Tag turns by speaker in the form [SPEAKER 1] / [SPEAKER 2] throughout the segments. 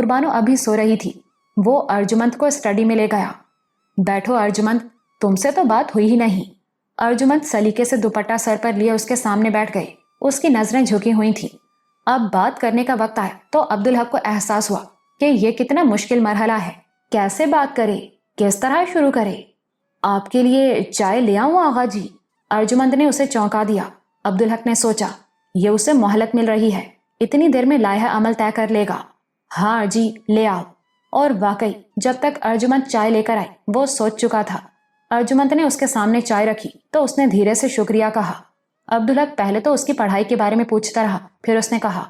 [SPEAKER 1] नूरबानो अभी सो रही थी। वो अर्जुमंद को स्टडी में ले गया। बैठो अर्जुमंद, तुमसे तो बात हुई ही नहीं। अर्जुमंद सलीके से दुपट्टा सर पर लिए उसके सामने बैठ गए। उसकी नजरें झुकी हुई थी। अब बात करने का वक्त आया तो अब्दुल हक को एहसास हुआ कि ये कितना मुश्किल मरहला है। कैसे बात करे, किस तरह शुरू करे। आपके लिए चाय ले आऊं आगा जी? अर्जुमंद ने उसे चौंका दिया। अब्दुल हक ने सोचा, ये उसे मोहलत मिल रही है, इतनी देर में लाया अमल तय कर लेगा। हाँ जी, ले आओ। और वाकई जब तक अर्जुमंद चाय लेकर आए वो सोच चुका था। अर्जुमंद ने उसके सामने चाय रखी तो उसने धीरे से शुक्रिया कहा। अब्दुल हक पहले तो उसकी पढ़ाई के बारे में पूछता रहा, फिर उसने कहा,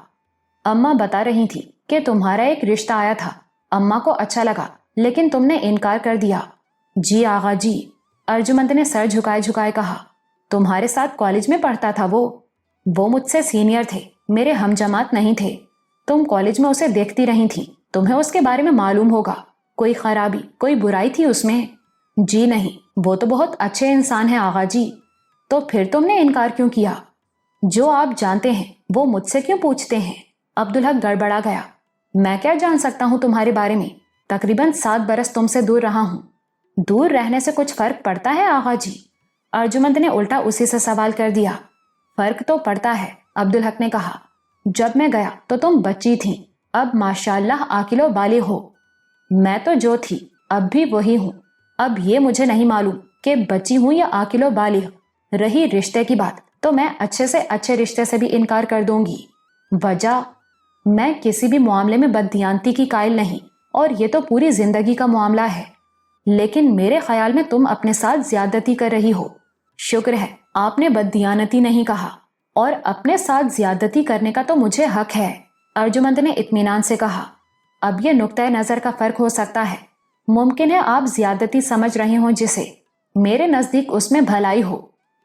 [SPEAKER 1] अम्मा बता रही थी कि तुम्हारा एक रिश्ता आया था। अम्मा को अच्छा लगा लेकिन तुमने इनकार कर दिया। जी आगा जी, अर्जुमंद ने सर झुकाए झुकाए कहा। तुम्हारे साथ कॉलेज में पढ़ता था वो मुझसे सीनियर थे, मेरे हम जमात नहीं थे। तुम कॉलेज में उसे देखती रही थी, तुम्हें उसके बारे में मालूम होगा। कोई खराबी, कोई बुराई थी उसमें? जी नहीं, वो तो बहुत अच्छे इंसान है आगा जी। तो फिर तुमने इनकार क्यों किया? जो आप जानते हैं वो मुझसे क्यों पूछते हैं? अब्दुल हक गड़बड़ा गया। मैं क्या जान सकता हूँ तुम्हारे बारे में? तकरीबन 7 बरस तुमसे दूर रहा हूँ। दूर रहने से कुछ फर्क पड़ता है आगा जी? अर्जुमंद ने उल्टा उसी से सवाल कर दिया। फर्क तो पड़ता है, अब्दुल हक ने कहा। जब मैं गया तो तुम बच्ची थी, अब माशाल्लाह आकिलो बालिग हो। मैं तो जो थी अब भी वही हूँ। अब ये मुझे नहीं मालूम कि बच्ची हूँ या आकिलो बालिग। रही रिश्ते की बात तो मैं अच्छे से अच्छे रिश्ते से भी इनकार कर दूंगी। वजह, मैं किसी भी मामले में बददियानती की कायल नहीं, और ये तो पूरी जिंदगी का मामला है। लेकिन मेरे ख्याल में तुम अपने साथ ज्यादती कर रही हो। शुक्र है आपने बददियानती नहीं कहा, और अपने साथ ज्यादती करने का तो मुझे हक है, अर्जुमंद ने इत्मीनान से कहा। अब ये नुक्ता नजर का फर्क हो सकता है। मुमकिन है आप ज्यादती समझ रहे हो जिसे, मेरे नजदीक उसमें भलाई हो।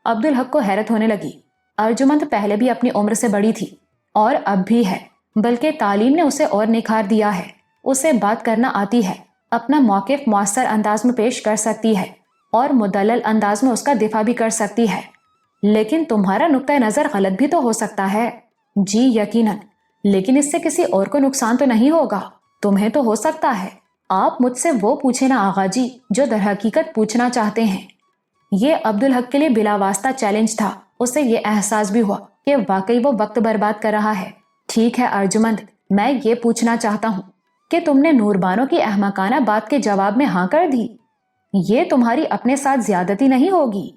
[SPEAKER 1] अब्दुल हक को हैरत होने लगी। अर्जुमंद पहले भी अपनी उम्र से बड़ी थी और अब भी है, बल्कि तालीम ने उसे और निखार दिया है। उसे बात करना आती है, अपना मौक़िफ़ मुअस्सर अंदाज में पेश कर सकती है और मुदल्लल अंदाज में उसका दिफा भी कर सकती है। लेकिन तुम्हारा नुक्ता नज़र गलत भी तो हो सकता है। जी यकीनन, लेकिन इससे किसी और को नुकसान तो नहीं होगा। तुम्हें तो हो सकता है। आप मुझसे वो पूछे ना आगा जी जो दरहकीकत पूछना चाहते हैं। ये अब्दुल हक के लिए बिलावास्ता चैलेंज था। उसे ये एहसास भी हुआ कि वाकई वो वक्त बर्बाद कर रहा है। ठीक है अर्जुमंद, मैं ये पूछना चाहता हूँ कि तुमने नूरबानो की अहमकाना बात के जवाब में हाँ कर दी। ये तुम्हारी अपने साथ ज्यादती नहीं होगी?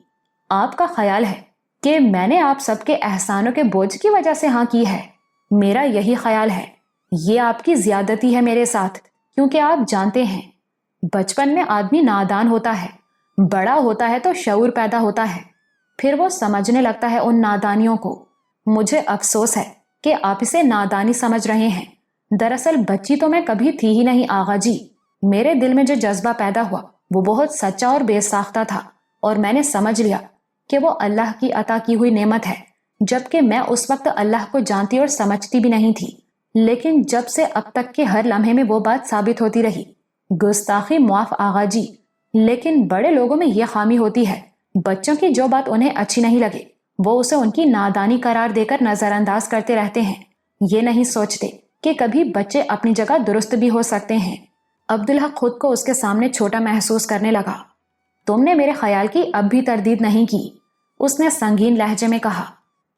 [SPEAKER 1] आपका ख्याल है कि मैंने आप सबके एहसानों के बोझ की वजह से हाँ की है? मेरा यही ख्याल है। ये आपकी ज्यादती है मेरे साथ, क्योंकि आप जानते हैं बचपन में आदमी नादान होता है, बड़ा होता है तो शऊर पैदा होता है, फिर वो समझने लगता है उन नादानियों को। मुझे अफसोस है कि आप इसे नादानी समझ रहे हैं। दरअसल बच्ची तो मैं कभी थी ही नहीं आगा जी। मेरे दिल में जो जज्बा पैदा हुआ वो बहुत सच्चा और बेसाख्ता था, और मैंने समझ लिया कि वो अल्लाह की अता की हुई नेमत है, जबकि मैं उस वक्त अल्लाह को जानती और समझती भी नहीं थी। लेकिन जब से अब तक के हर लम्हे में वो बात साबित होती रही। गुस्ताखी मुआफ आगा जी, लेकिन बड़े लोगों में यह खामी होती है, बच्चों की जो बात उन्हें अच्छी नहीं लगे वो उसे उनकी नादानी करार देकर नजरअंदाज करते रहते हैं। ये नहीं सोचते कि कभी बच्चे अपनी जगह दुरुस्त भी हो सकते हैं। अब्दुल हक खुद को उसके सामने छोटा महसूस करने लगा। तुमने मेरे ख्याल की अब भी तरदीद नहीं की, उसने संगीन लहजे में कहा।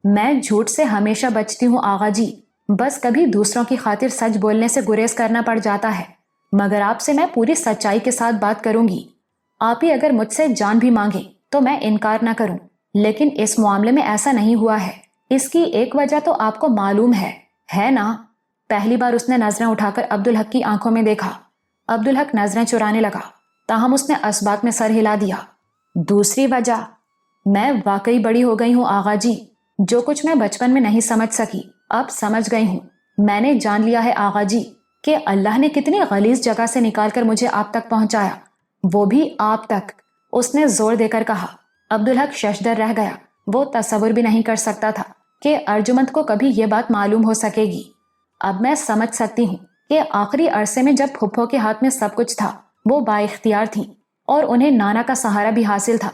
[SPEAKER 1] मैं झूठ से हमेशा बचती हूँ आगा जी, बस कभी दूसरों की खातिर सच बोलने से गुरेज करना पड़ जाता है। मगर आपसे मैं पूरी सच्चाई के साथ बात करूंगी। आप ही अगर मुझसे जान भी मांगे तो मैं इनकार ना करूं, लेकिन इस मामले में ऐसा नहीं हुआ है। इसकी एक वजह तो आपको मालूम है ना? पहली बार उसने नजरें उठाकर अब्दुल हक की आंखों में देखा। अब्दुल हक नजरें चुराने लगा, ताहम उसने असबात में सर हिला दिया। दूसरी वजह, मैं वाकई बड़ी हो गई हूँ आगा जी। जो कुछ मैं बचपन में नहीं समझ सकी अब समझ गई हूँ। मैंने जान लिया है आगा जी कि अल्लाह ने कितनी गलीज जगह से निकालकर मुझे आप तक पहुंचाया, वो भी आप तक, उसने जोर देकर कहा। अब्दुल हक शशदर रह गया। वो तसव्वुर भी नहीं कर सकता था कि अर्जुमंद को कभी ये बात मालूम हो सकेगी। अब मैं समझ सकती हूँ कि आखिरी अरसे में जब फुफ्फो के हाथ में सब कुछ था, वो बाइख्तियार थीं और उन्हें नाना का सहारा भी हासिल था,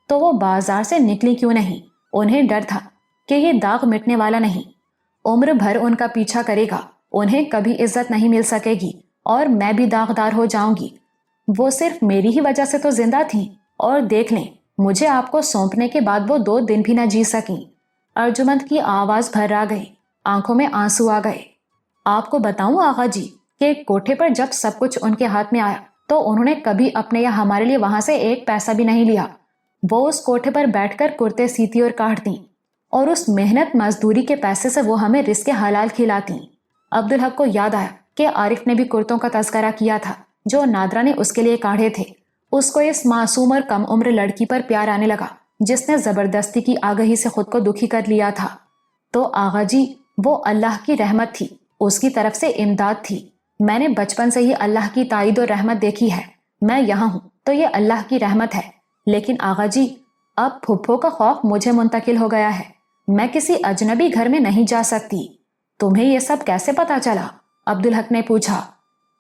[SPEAKER 1] तो वो बाजार से निकली क्यों नहीं? उन्हें डर था कि ये दाग मिटने वाला नहीं, उम्र भर उनका पीछा करेगा, उन्हें कभी इज्जत नहीं मिल सकेगी। اور میں بھی داغدار ہو جاؤں گی۔ وہ صرف میری ہی وجہ سے تو زندہ تھیں، اور دیکھ لیں مجھے آپ کو سونپنے کے بعد وہ 2 دن بھی نہ جی سکیں۔ ارجمند کی آواز بھر آ گئی، آنکھوں میں آنسو آ گئے۔ آپ کو بتاؤں آغا جی کہ کوٹھے پر جب سب کچھ ان کے ہاتھ میں آیا تو انہوں نے کبھی اپنے یا ہمارے لیے وہاں سے 1 پیسہ بھی نہیں لیا۔ وہ اس کوٹھے پر بیٹھ کر کرتے سیتی اور کاٹتی، اور اس محنت مزدوری کے پیسے سے وہ ہمیں رزق حلال کھلاتی۔ عبدالحق کو یاد آیا کہ عارف نے بھی کرتوں کا تذکرہ کیا تھا جو نادرا نے اس کے لیے کاڑھے تھے۔ اس کو اس معصوم اور کم عمر لڑکی پر پیار آنے لگا جس نے زبردستی کی آگہی سے خود کو دکھی کر لیا تھا۔ تو آغا جی وہ اللہ کی رحمت تھی، اس کی طرف سے امداد تھی۔ میں نے بچپن سے ہی اللہ کی تائید اور رحمت دیکھی ہے۔ میں یہاں ہوں تو یہ اللہ کی رحمت ہے۔ لیکن آغا جی اب پھپھو کا خوف مجھے منتقل ہو گیا ہے، میں کسی اجنبی گھر میں نہیں جا سکتی۔ تمہیں یہ سب کیسے پتا چلا؟ عبدالحق نے پوچھا۔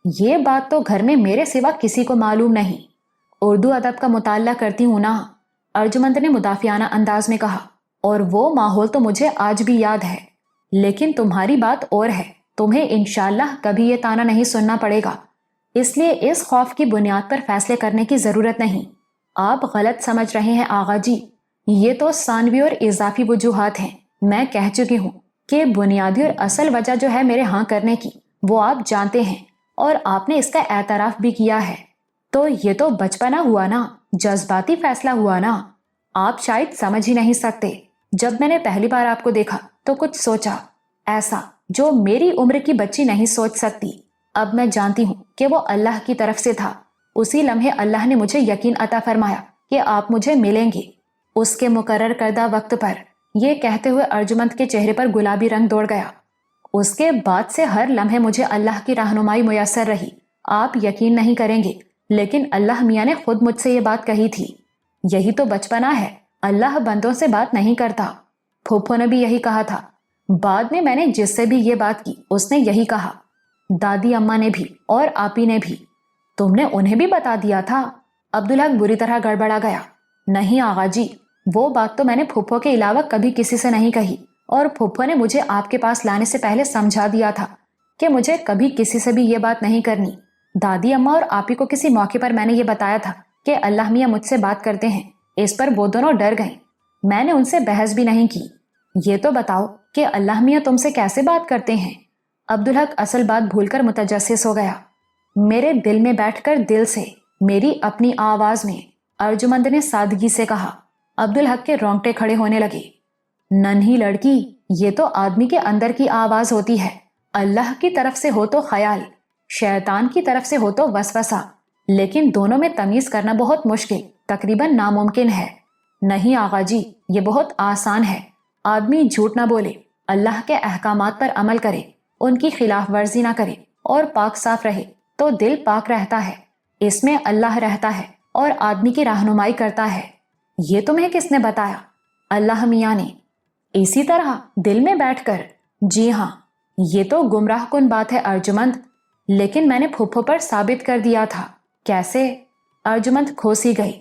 [SPEAKER 1] یہ بات تو گھر میں میرے سوا کسی کو معلوم نہیں۔ اردو ادب کا مطالعہ کرتی ہوں نا، ارجمند نے مدافعانہ انداز میں کہا، اور وہ ماحول تو مجھے آج بھی یاد ہے۔ لیکن تمہاری بات اور ہے، تمہیں انشاءاللہ کبھی یہ تانا نہیں سننا پڑے گا، اس لیے اس خوف کی بنیاد پر فیصلے کرنے کی ضرورت نہیں۔ آپ غلط سمجھ رہے ہیں آغا جی، یہ تو ثانوی اور اضافی وجوہات ہیں۔ میں کہہ چکی ہوں کہ بنیادی اور اصل وجہ جو ہے میرے ہاں کرنے کی وہ آپ جانتے ہیں، اور آپ نے اس کا اعتراف بھی کیا ہے۔ تو یہ تو بچپنا ہوا نا، جذباتی فیصلہ ہوا نا۔ آپ شاید سمجھ ہی نہیں سکتے، جب میں نے پہلی بار آپ کو دیکھا تو کچھ سوچا ایسا جو میری عمر کی بچی نہیں سوچ سکتی۔ اب میں جانتی ہوں کہ وہ اللہ کی طرف سے تھا۔ اسی لمحے اللہ نے مجھے یقین عطا فرمایا کہ آپ مجھے ملیں گے اس کے مقرر کردہ وقت پر۔ یہ کہتے ہوئے ارجمند کے چہرے پر گلابی رنگ دوڑ گیا۔ اس کے بعد سے ہر لمحے مجھے اللہ کی رہنمائی میسر رہی۔ آپ یقین نہیں کریں گے لیکن اللہ میاں نے خود مجھ سے یہ بات کہی تھی۔ یہی تو بچپنا ہے، اللہ بندوں سے بات نہیں کرتا۔ پھوپھو نے بھی یہی کہا تھا۔ بعد میں نے جس سے بھی یہ بات کی اس نے یہی کہا، دادی اماں نے بھی اور آپی نے بھی۔ تم نے انہیں بھی بتا دیا تھا؟ عبدالحق بری طرح گڑبڑا گیا۔ نہیں آغا جی، وہ بات تو میں نے پھوپھو کے علاوہ کبھی کسی سے نہیں کہی، اور پھوپھو نے مجھے آپ کے پاس لانے سے پہلے سمجھا دیا تھا کہ مجھے کبھی کسی سے بھی یہ بات نہیں کرنی۔ دادی اماں اور آپی کو کسی موقع پر میں نے یہ بتایا تھا کہ اللہ میاں مجھ سے بات کرتے ہیں، اس پر وہ دونوں ڈر گئیں۔ میں نے ان سے بحث بھی نہیں کی۔ یہ تو بتاؤ کہ اللہ میاں تم سے کیسے بات کرتے ہیں؟ عبدالحق اصل بات بھول کر متجسس ہو گیا۔ میرے دل میں بیٹھ کر دل سے، میری اپنی آواز میں، ارجمند نے سادگی سے کہا۔ عبدالحق کے رونگٹے کھڑے ہونے لگے۔ ننھی لڑکی، یہ تو آدمی کے اندر کی آواز ہوتی ہے۔ اللہ کی طرف سے ہو تو خیال، شیطان کی طرف سے ہو تو وسوسہ، لیکن دونوں میں تمیز کرنا بہت مشکل، تقریباً ناممکن ہے۔ نہیں آغا جی، یہ بہت آسان ہے۔ آدمی جھوٹ نہ بولے، اللہ کے احکامات پر عمل کرے، ان کی خلاف ورزی نہ کرے اور پاک صاف رہے تو دل پاک رہتا ہے، اس میں اللہ رہتا ہے اور آدمی کی رہنمائی کرتا ہے۔ یہ تمہیں کس نے بتایا؟ اللہ میاں نے۔ اسی طرح دل میں بیٹھ کر؟ جی ہاں۔ یہ تو گمراہ کن بات ہے ارجمند، لیکن میں نے پھوپھو پر ثابت کر دیا تھا۔ کیسے؟ ارجمند کھوسی گئی۔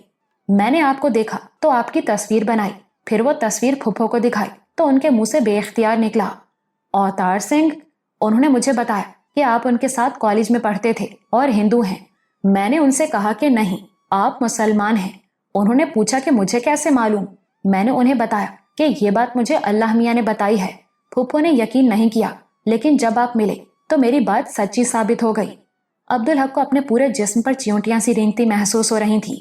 [SPEAKER 1] میں نے آپ کو دیکھا تو آپ کی تصویر بنائی، پھر وہ تصویر پھوپھو کو دکھائی تو ان کے منہ سے بے اختیار نکلا، اوتار سنگھ؟ انہوں نے مجھے بتایا کہ آپ ان کے ساتھ کالج میں پڑھتے تھے اور ہندو ہیں۔ میں نے ان سے کہا کہ نہیں، آپ مسلمان ہیں۔ انہوں نے پوچھا کہ مجھے کیسے معلوم؟ میں نے انہیں بتایا کہ یہ بات مجھے اللہ میاں نے بتائی ہے۔ پھوپھو نے یقین نہیں کیا، لیکن جب آپ ملے تو میری بات سچی ثابت ہو گئی۔ عبدالحق کو اپنے پورے جسم پر چیونٹیاں سی رینگتی محسوس ہو رہی تھی۔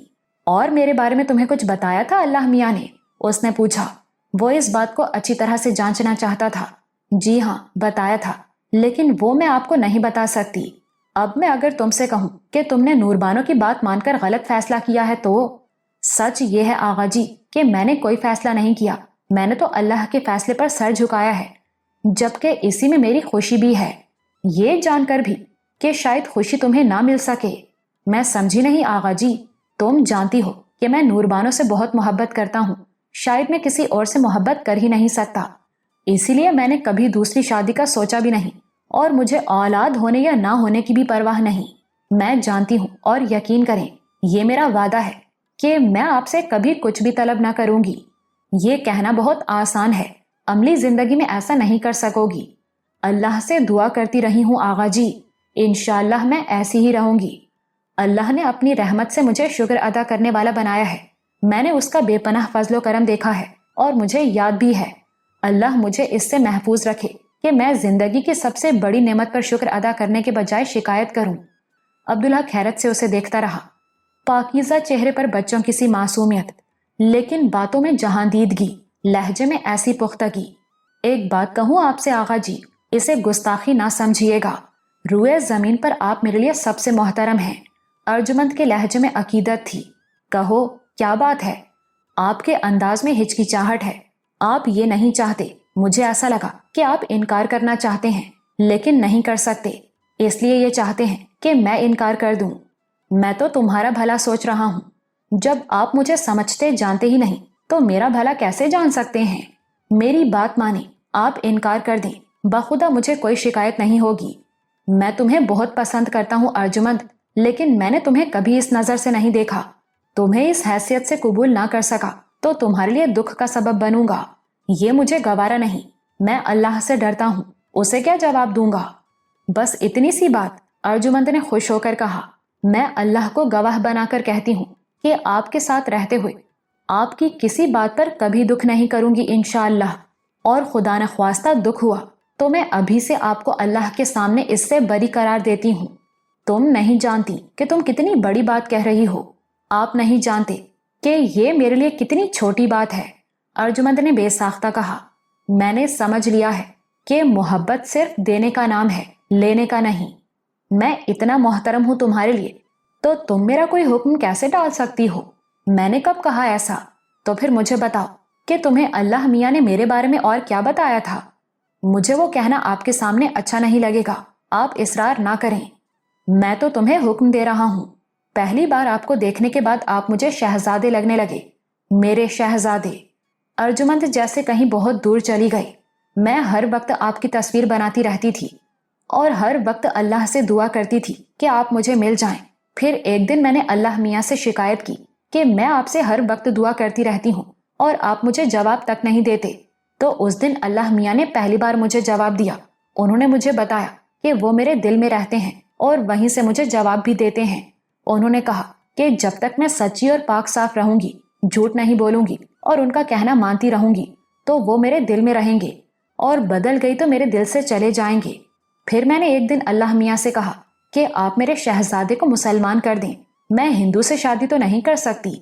[SPEAKER 1] اور میرے بارے میں تمہیں کچھ بتایا تھا اللہ میاں نے؟ اس نے پوچھا۔ وہ اس بات کو اچھی طرح سے جانچنا چاہتا تھا۔ جی ہاں، بتایا تھا، لیکن وہ میں آپ کو نہیں بتا سکتی۔ اب میں اگر تم سے کہوں کہ تم نے نوربانو کی بات مان کر غلط فیصلہ کیا ہے تو؟ سچ یہ ہے آغا جی کہ میں نے کوئی فیصلہ نہیں کیا، میں نے تو اللہ کے فیصلے پر سر جھکایا ہے، جبکہ اسی میں میری خوشی بھی ہے، یہ جان کر بھی کہ شاید خوشی تمہیں نہ مل سکے۔ میں سمجھی نہیں آغا جی، تم جانتی ہو کہ میں نوربانو سے بہت محبت کرتا ہوں، شاید میں کسی اور سے محبت کر ہی نہیں سکتا، اسی لیے میں نے کبھی دوسری شادی کا سوچا بھی نہیں، اور مجھے اولاد ہونے یا نہ ہونے کی بھی پرواہ نہیں۔ میں جانتی ہوں اور یقین کریں، یہ میرا وعدہ ہے کہ میں آپ سے کبھی کچھ بھی طلب نہ کروں گی۔ یہ کہنا بہت آسان ہے، عملی زندگی میں ایسا نہیں کر سکو گی۔ اللہ سے دعا کرتی رہی ہوں آغا جی، انشاءاللہ میں ایسی ہی رہوں گی۔ اللہ نے اپنی رحمت سے مجھے شکر ادا کرنے والا بنایا ہے۔ میں نے اس کا بے پناہ فضل و کرم دیکھا ہے اور مجھے یاد بھی ہے۔ اللہ مجھے اس سے محفوظ رکھے کہ میں زندگی کی سب سے بڑی نعمت پر شکر ادا کرنے کے بجائے شکایت کروں۔ عبدالحق حیرت سے اسے دیکھتا رہا۔ پاکیزہ چہرے پر بچوں کی سی معصومیت، لیکن باتوں میں جہاں دیدگی، لہجے میں ایسی پختگی۔ ایک بات کہوں آپ سے آغا جی، اسے گستاخی نہ سمجھیے گا، روئے زمین پر آپ میرے لیے سب سے محترم ہیں۔ ارجمند کے لہجے میں عقیدت تھی۔ کہو کیا بات ہے؟ آپ کے انداز میں ہچکچاہٹ ہے۔ آپ یہ نہیں چاہتے۔ مجھے ایسا لگا کہ آپ انکار کرنا چاہتے ہیں لیکن نہیں کر سکتے، اس لیے یہ چاہتے ہیں کہ میں انکار کر دوں۔ میں تو تمہارا بھلا سوچ رہا ہوں۔ جب آپ مجھے سمجھتے جانتے ہی نہیں تو میرا بھلا کیسے جان سکتے ہیں؟ میری بات مانیں، آپ انکار کر دیں، بخدا مجھے کوئی شکایت نہیں ہوگی۔ میں تمہیں بہت پسند کرتا ہوں ارجمند، لیکن میں نے تمہیں کبھی اس نظر سے نہیں دیکھا۔ تمہیں اس حیثیت سے قبول نہ کر سکا تو تمہارے لیے دکھ کا سبب بنوں گا۔ یہ مجھے گوارا نہیں۔ میں اللہ سے ڈرتا ہوں، اسے کیا جواب دوں گا؟ بس اتنی سی بات، ارجمند نے خوش ہو کر کہا۔ میں اللہ کو گواہ بنا کر کہتی ہوں کہ آپ کے ساتھ رہتے ہوئے آپ کی کسی بات پر کبھی دکھ نہیں کروں گی انشاءاللہ، اور خدا نخواستہ دکھ ہوا تو میں ابھی سے آپ کو اللہ کے سامنے اس سے بری قرار دیتی ہوں۔ تم نہیں جانتی کہ تم کتنی بڑی بات کہہ رہی ہو۔ آپ نہیں جانتے کہ یہ میرے لیے کتنی چھوٹی بات ہے۔ ارجمند نے بے ساختہ کہا۔ میں نے سمجھ لیا ہے کہ محبت صرف دینے کا نام ہے، لینے کا نہیں۔ میں اتنا محترم ہوں تمہارے لیے تو تم میرا کوئی حکم کیسے ٹال سکتی ہو؟ میں نے کب کہا ایسا؟ تو پھر مجھے بتاؤ کہ تمہیں اللہ میاں نے میرے بارے میں اور کیا بتایا تھا؟ مجھے وہ کہنا آپ کے سامنے اچھا نہیں لگے گا، آپ اصرار نہ کریں۔ میں تو تمہیں حکم دے رہا ہوں۔ پہلی بار آپ کو دیکھنے کے بعد آپ مجھے شہزادے لگنے لگے، میرے شہزادے۔ ارجمند جیسے کہیں بہت دور چلی گئی۔ میں ہر وقت آپ کی تصویر بناتی رہتی تھی اور ہر وقت اللہ سے دعا کرتی تھی کہ آپ مجھے مل جائیں۔ پھر ایک دن میں نے اللہ میاں سے شکایت کی کہ میں آپ سے ہر وقت دعا کرتی رہتی ہوں اور آپ مجھے جواب تک نہیں دیتے، تو اس دن اللہ میاں نے پہلی بار مجھے جواب دیا۔ انہوں نے مجھے بتایا کہ وہ میرے دل میں رہتے ہیں اور وہیں سے مجھے جواب بھی دیتے ہیں۔ انہوں نے کہا کہ جب تک میں سچی اور پاک صاف رہوں گی، جھوٹ نہیں بولوں گی اور ان کا کہنا مانتی رہوں گی تو وہ میرے دل میں رہیں گے، اور بدل گئی تو میرے دل سے چلے جائیں گے۔ پھر میں نے ایک دن اللہ میاں سے کہا کہ آپ میرے شہزادے کو مسلمان کر دیں، میں ہندو سے شادی تو نہیں کر سکتی۔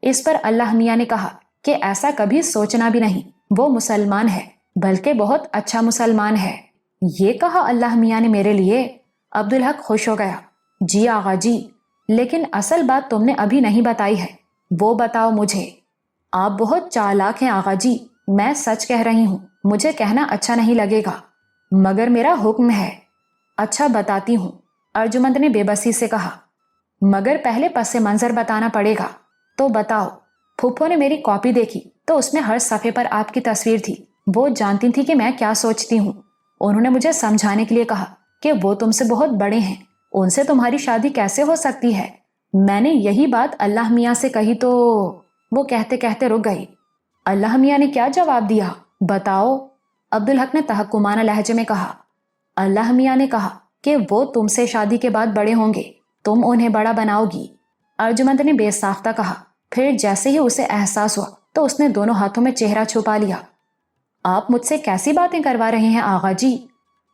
[SPEAKER 1] اس پر اللہ میاں نے کہا کہ ایسا کبھی سوچنا بھی نہیں، وہ مسلمان ہے، بلکہ بہت اچھا مسلمان ہے۔ یہ کہا اللہ میاں نے میرے لیے۔ عبدالحق خوش ہو گیا۔ جی آغا جی، لیکن اصل بات تم نے ابھی نہیں بتائی ہے، وہ بتاؤ مجھے۔ آپ بہت چالاک ہیں آغا جی، میں سچ کہہ رہی ہوں، مجھے کہنا اچھا نہیں لگے گا، مگر میرا حکم ہے۔ اچھا بتاتی ہوں، ارجمند نے بے بسی سے کہا، مگر پہلے پس منظر بتانا پڑے گا۔ تو بتاؤ۔ پھپھو نے میری کاپی دیکھی تو اس میں ہر صفحے پر آپ کی تصویر تھی۔ وہ جانتی تھی کہ میں کیا سوچتی ہوں۔ انہوں نے مجھے سمجھانے کے لیے کہا کہ وہ تم سے بہت بڑے ہیں، ان سے تمہاری شادی کیسے ہو سکتی ہے؟ میں نے یہی بات اللہ میاں سے کہی تو وہ کہتے کہتے رک گئی۔ اللہ میاں نے کیا جواب دیا؟ بتاؤ۔ عبدالحق نے تحکمانہ لہجے میں کہا۔ اللہ میاں نے کہا کہ وہ تم سے شادی کے بعد بڑے ہوں گے، تم انہیں بڑا بناؤ گی۔ ارجمند نے بے ساختہ کہا۔ پھر جیسے ہی اسے احساس ہوا تو اس نے دونوں ہاتھوں میں چہرہ چھپا لیا۔ آپ مجھ سے کیسی باتیں کروا رہے ہیں آغا جی؟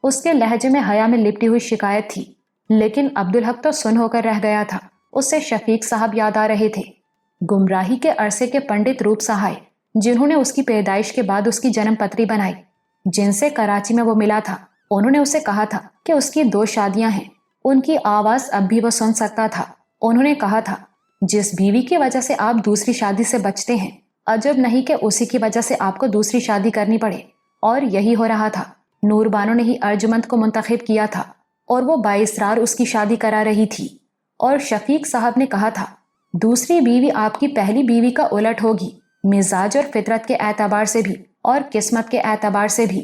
[SPEAKER 1] اس کے لہجے میں حیا میں لپٹی ہوئی شکایت تھی، لیکن عبدالحق تو سن ہو کر رہ گیا تھا۔ اس سے شفیق صاحب یاد آ رہے تھے، گمراہی کے عرصے کے پنڈت روپ سہائے، جنہوں نے اس کی پیدائش کے بعد اس کی جنم پتری بنائی، جن سے کراچی میں وہ ملا تھا۔ انہوں نے اسے کہا تھا کہ اس کی 2 شادیاں ہیں، ان کی آواز اب بھی وہ سن سکتا تھا۔ انہوں نے کہا تھا، جس بیوی کی وجہ سے آپ دوسری شادی سے بچتے ہیں، عجب نہیں کہ اسی کی وجہ سے آپ کو دوسری شادی کرنی پڑے۔ اور یہی ہو رہا تھا۔ نور بانو نے ہی ارجمند کو منتخب کیا تھا اور وہ بااصرار اس کی شادی کرا رہی تھی۔ اور شفیق صاحب نے کہا تھا، دوسری بیوی آپ کی پہلی بیوی کا الٹ ہوگی، مزاج اور فطرت کے اعتبار سے بھی اور قسمت کے اعتبار سے بھی۔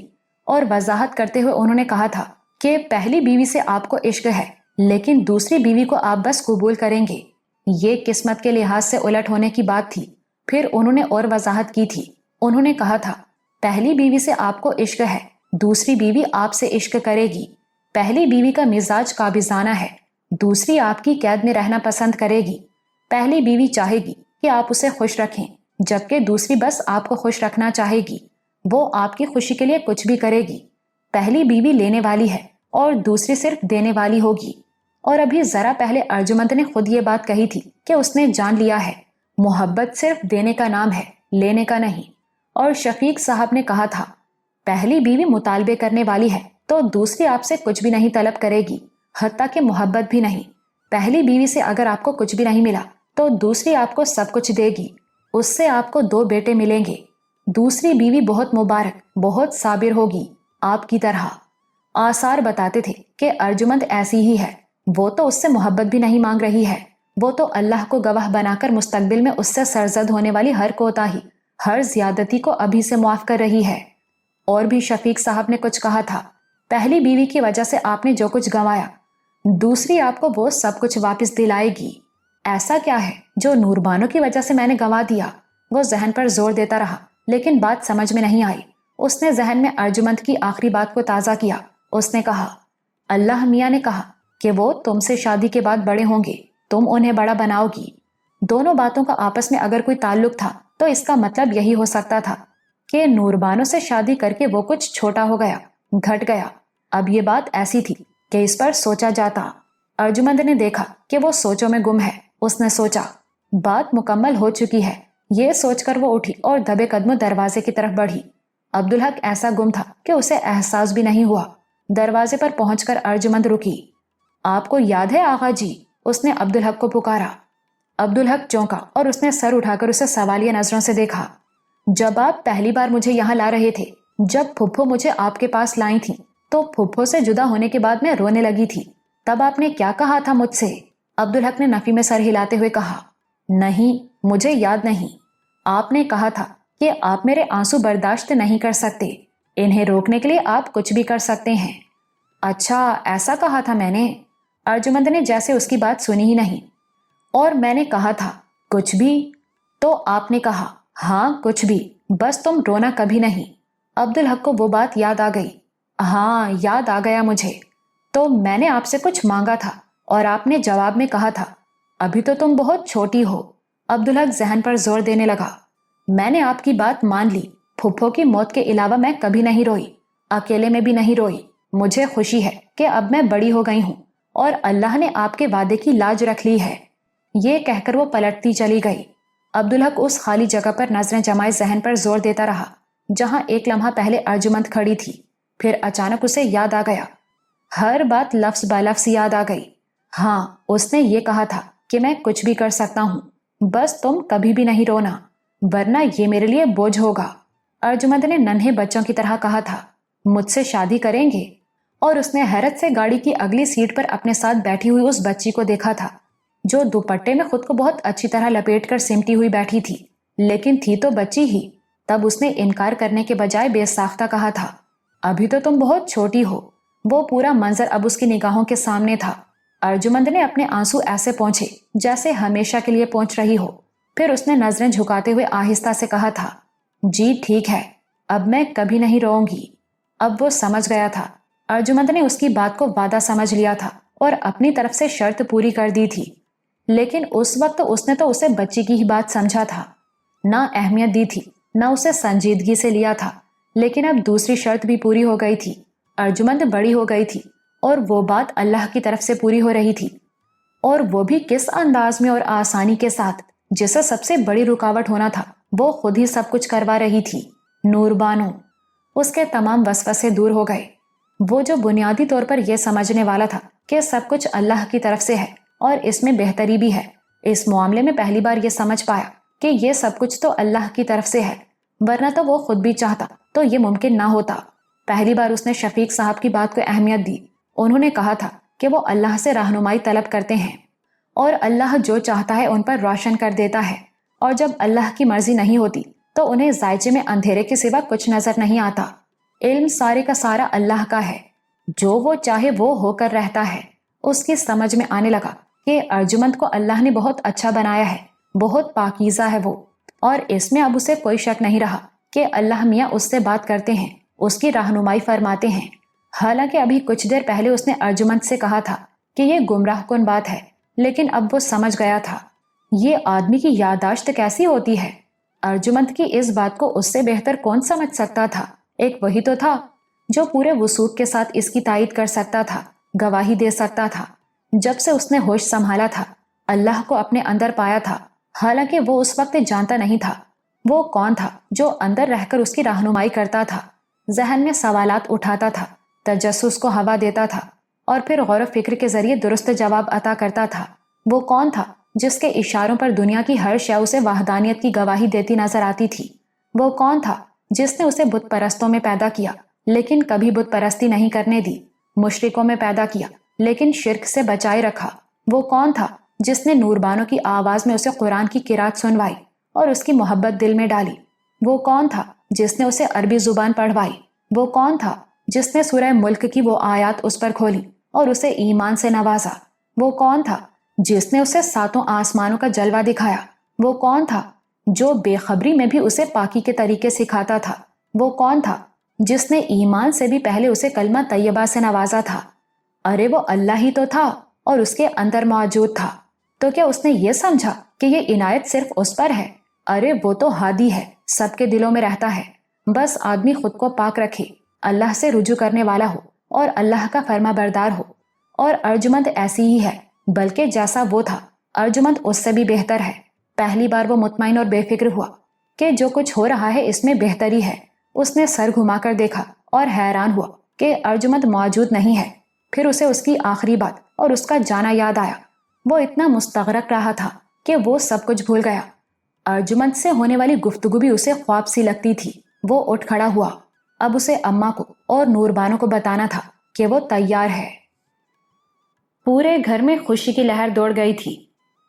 [SPEAKER 1] اور وضاحت کرتے ہوئے انہوں نے کہا تھا کہ پہلی بیوی سے آپ کو عشق ہے، لیکن دوسری بیوی کو آپ بس قبول کریں گے۔ یہ قسمت کے لحاظ سے الٹ ہونے کی بات تھی۔ پھر انہوں نے اور وضاحت کی تھی۔ انہوں نے کہا تھا، پہلی بیوی سے آپ کو عشق ہے، دوسری بیوی آپ سے عشق کرے گی۔ پہلی بیوی کا مزاج قابضانہ ہے، دوسری آپ کی قید میں رہنا پسند کرے گی۔ پہلی بیوی چاہے گی کہ آپ اسے خوش رکھیں، جبکہ دوسری بس آپ کو خوش رکھنا چاہے گی، وہ آپ کی خوشی کے لیے کچھ بھی کرے گی۔ پہلی بیوی لینے والی ہے اور دوسری صرف دینے والی ہوگی۔ اور ابھی ذرا پہلے ارجمند نے خود یہ بات کہی تھی کہ اس نے جان لیا ہے محبت صرف دینے کا نام ہے، لینے کا نہیں۔ اور شفیق صاحب نے کہا تھا پہلی بیوی مطالبے کرنے والی ہے تو دوسری آپ سے کچھ بھی نہیں طلب کرے گی، حتیٰ کہ محبت بھی نہیں۔ پہلی بیوی سے اگر آپ کو کچھ بھی نہیں ملا تو دوسری آپ کو سب کچھ دے گی، اس سے آپ کو 2 بیٹے ملیں گے۔ دوسری بیوی بہت مبارک، بہت صابر ہوگی، آپ کی طرح۔ آثار بتاتے تھے کہ ارجمند ایسی ہی ہے، وہ تو اس سے محبت بھی نہیں مانگ رہی ہے، وہ تو اللہ کو گواہ بنا کر مستقبل میں اس سے سرزد ہونے والی ہر کوتاہی، ہر زیادتی کو ابھی سے معاف کر رہی ہے۔ اور بھی شفیق صاحب نے کچھ کہا تھا، پہلی بیوی کی وجہ سے آپ نے جو کچھ گنوایا، دوسری آپ کو وہ سب کچھ واپس دلائے گی۔ ایسا کیا ہے جو نوربانو کی وجہ سے میں نے گنوا دیا؟ وہ ذہن پر زور دیتا رہا، لیکن بات سمجھ میں نہیں آئی۔ اس نے ذہن میں ارجمند کی آخری بات کو تازہ کیا۔ اس نے کہا، اللہ میاں نے کہا کہ وہ تم سے شادی کے بعد بڑے ہوں گے، تم انہیں بڑا بناؤ گی۔ دونوں باتوں کا آپس میں اگر کوئی تعلق تھا تو اس کا مطلب یہی ہو سکتا تھا کہ نوربانو سے شادی کر کے وہ کچھ چھوٹا ہو گیا، گھٹ گیا۔ اب یہ بات ایسی تھی کہ اس پر سوچا جاتا۔ ارجمند نے دیکھا کہ وہ سوچوں میں گم ہے۔ اس نے سوچا بات مکمل ہو چکی ہے، یہ سوچ کر وہ اٹھی اور دبے قدموں دروازے کی طرف بڑھی۔ عبدالحق ایسا گم تھا کہ اسے احساس بھی نہیں ہوا۔ دروازے پر پہنچ کر ارجمند رکی۔ آپ کو یاد ہے آغا جی؟ اس نے عبدالحق کو پکارا۔ عبدالحق چونکا اور اس نے سر اٹھا کر اسے سوالیہ نظروں سے دیکھا۔ جب آپ پہلی بار مجھے یہاں لا رہے تھے، جب پھپھو مجھے آپ کے پاس لائی تھیں، تو پھپھو سے جدا ہونے کے بعد میں رونے لگی تھی، تب آپ نے کیا کہا تھا مجھ سے؟ عبدالحق نے نفی میں سر ہلاتے ہوئے کہا، نہیں، مجھے یاد نہیں۔ آپ نے کہا تھا کہ آپ میرے آنسو برداشت نہیں کر سکتے، انہیں روکنے کے لیے آپ کچھ بھی کر سکتے ہیں۔ اچھا، ایسا کہا تھا میں نے؟ ارجمند نے جیسے اس کی بات سنی ہی نہیں۔ اور میں نے کہا تھا کچھ بھی؟ تو آپ نے کہا ہاں کچھ بھی، بس تم رونا کبھی نہیں۔ عبدالحق کو وہ بات یاد آ گئی۔ ہاں، یاد آ گیا مجھے۔ تو میں نے آپ سے کچھ مانگا تھا اور آپ نے جواب میں کہا تھا ابھی تو تم بہت چھوٹی ہو۔ عبدالحق ذہن پر زور دینے لگا۔ میں نے آپ کی بات مان لی، پھپھو کی موت کے علاوہ میں کبھی نہیں روئی، اکیلے میں بھی نہیں روئی۔ مجھے خوشی ہے کہ اب میں بڑی ہو گئی ہوں اور اللہ نے آپ کے وعدے کی لاج رکھ لی ہے۔ یہ کہہ کر وہ پلٹتی چلی گئی۔ عبدالحق اس خالی جگہ پر نظریں جمائے ذہن پر زور دیتا رہا جہاں ایک لمحہ پہلے ارجمند کھڑی تھی۔ پھر اچانک اسے یاد آ گیا، ہر بات لفظ بہ لفظ یاد آ گئی۔ ہاں، اس نے یہ کہا تھا کہ میں کچھ بھی کر سکتا ہوں، بس تم کبھی بھی نہیں رونا، ورنہ یہ میرے لیے بوجھ ہوگا۔ ارجمند نے ننھے بچوں کی طرح کہا تھا، مجھ سے شادی کریں گے؟ اور اس نے حیرت سے گاڑی کی اگلی سیٹ پر اپنے ساتھ بیٹھی ہوئی اس بچی کو دیکھا تھا جو دوپٹے میں خود کو بہت اچھی طرح لپیٹ کر سمٹی ہوئی بیٹھی تھی، لیکن تھی تو بچی ہی۔ تب اس نے انکار کرنے کے بجائے بے ساختہ کہا تھا، ابھی تو تم بہت چھوٹی ہو۔ وہ پورا منظر اب اس کی نگاہوں کے سامنے تھا۔ ارجمند نے اپنے آنسو ایسے پونچھے جیسے ہمیشہ کے لیے پونچھ رہی ہو۔ پھر اس نے نظریں جھکاتے ہوئے آہستہ سے کہا تھا، جی ٹھیک ہے، اب میں کبھی نہیں روؤں گی۔ اب وہ سمجھ گیا تھا، ارجمند نے اس کی بات کو وعدہ سمجھ لیا تھا اور اپنی طرف سے شرط پوری کر دی تھی، لیکن اس وقت اس نے تو اسے بچی کی ہی بات سمجھا تھا، نہ اہمیت دی تھی، نہ اسے سنجیدگی سے لیا تھا۔ لیکن اب دوسری شرط بھی پوری ہو گئی تھی، ارجمند بڑی ہو گئی تھی اور وہ بات اللہ کی طرف سے پوری ہو رہی تھی، اور وہ بھی کس انداز میں اور آسانی کے ساتھ، جسے سب سے بڑی رکاوٹ ہونا تھا وہ خود ہی سب کچھ کروا رہی تھی۔ نوربانو۔ اس کے تمام وسوسے دور ہو گئے۔ وہ جو بنیادی طور پر یہ سمجھنے والا تھا کہ سب کچھ اللہ کی طرف سے ہے اور اس میں بہتری بھی ہے، اس معاملے میں پہلی بار یہ سمجھ پایا کہ یہ سب کچھ تو اللہ کی طرف سے ہے، ورنہ تو وہ خود بھی چاہتا تو یہ ممکن نہ ہوتا۔ پہلی بار اس نے شفیق صاحب کی بات کو اہمیت دی۔ انہوں نے کہا تھا کہ وہ اللہ سے رہنمائی طلب کرتے ہیں اور اللہ جو چاہتا ہے ان پر روشن کر دیتا ہے، اور جب اللہ کی مرضی نہیں ہوتی تو انہیں ذائچے میں اندھیرے کے سوا کچھ نظر نہیں آتا۔ علم سارے کا سارا اللہ کا ہے، جو وہ چاہے وہ ہو کر رہتا ہے۔ اس کی سمجھ میں آنے لگا کہ ارجمند کو اللہ نے بہت اچھا بنایا ہے، بہت پاکیزہ ہے وہ، اور اس میں اب اسے کوئی شک نہیں رہا کہ اللہ میاں اس سے بات کرتے ہیں، اس کی رہنمائی فرماتے ہیں۔ حالانکہ ابھی کچھ دیر پہلے اس نے ارجمند سے کہا تھا کہ یہ گمراہ کن بات ہے، لیکن اب وہ سمجھ گیا تھا یہ آدمی کی یادداشت کیسی ہوتی ہے۔ ارجمند کی اس بات کو اس سے بہتر کون سمجھ سکتا تھا؟ ایک وہی تو تھا جو پورے وثوق کے ساتھ اس کی تائید کر سکتا تھا، گواہی دے سکتا تھا۔ جب سے اس نے ہوش سنبھالا تھا، اللہ کو اپنے اندر پایا تھا، حالانکہ وہ اس وقت جانتا نہیں تھا وہ کون تھا جو اندر رہ کر اس کی رہنمائی کرتا تھا، ذہن میں سوالات اٹھاتا تھا، تجسس کو ہوا دیتا تھا اور پھر غور و فکر کے ذریعے درست جواب عطا کرتا تھا۔ وہ کون تھا جس کے اشاروں پر دنیا کی ہر شے اسے وحدانیت کی گواہی دیتی نظر آتی تھی؟ وہ کون تھا جس نے اسے بت پرستوں میں پیدا کیا لیکن کبھی بت پرستی نہیں کرنے دی، مشرکوں میں پیدا کیا لیکن شرک سے بچائے رکھا؟ وہ کون تھا جس نے نوربانوں کی آواز میں اسے قرآن کی قرات سنوائی اور اس کی محبت دل میں ڈالی؟ وہ کون تھا جس نے اسے عربی زبان پڑھوائی؟ وہ کون تھا جس نے سورہ ملک کی وہ آیات اس پر کھولی اور اسے ایمان سے نوازا؟ وہ کون تھا جس نے اسے ساتوں آسمانوں کا جلوہ دکھایا؟ وہ کون تھا جو بے خبری میں بھی اسے پاکی کے طریقے سکھاتا تھا؟ وہ کون تھا جس نے ایمان سے بھی پہلے اسے کلمہ طیبہ سے نوازا تھا؟ ارے وہ اللہ ہی تو تھا اور اس کے اندر موجود تھا۔ تو کیا اس نے یہ سمجھا کہ یہ عنایت صرف اس پر ہے؟ ارے وہ تو ہادی ہے، سب کے دلوں میں رہتا ہے۔ بس آدمی خود کو پاک رکھے، اللہ سے رجوع کرنے والا ہو اور اللہ کا فرما بردار ہو۔ اور ارجمند ایسی ہی ہے، بلکہ جیسا وہ تھا ارجمند اس سے بھی بہتر ہے۔ پہلی بار وہ مطمئن اور بے فکر ہوا کہ جو کچھ ہو رہا ہے اس میں بہتری ہے۔ اس نے سر گھما کر دیکھا اور حیران ہوا کہ ارجمند موجود نہیں ہے۔ پھر اسے اس کی آخری بات اور اس کا جانا یاد آیا۔ وہ اتنا مستغرق رہا تھا کہ وہ سب کچھ بھول گیا۔ ارجمند سے ہونے والی گفتگو بھی اسے خواب سی لگتی تھی۔ وہ اٹھ کھڑا ہوا۔ اب اسے اماں کو اور نوربانوں کو بتانا تھا کہ وہ تیار ہے۔ پورے گھر میں خوشی کی لہر دوڑ گئی تھی۔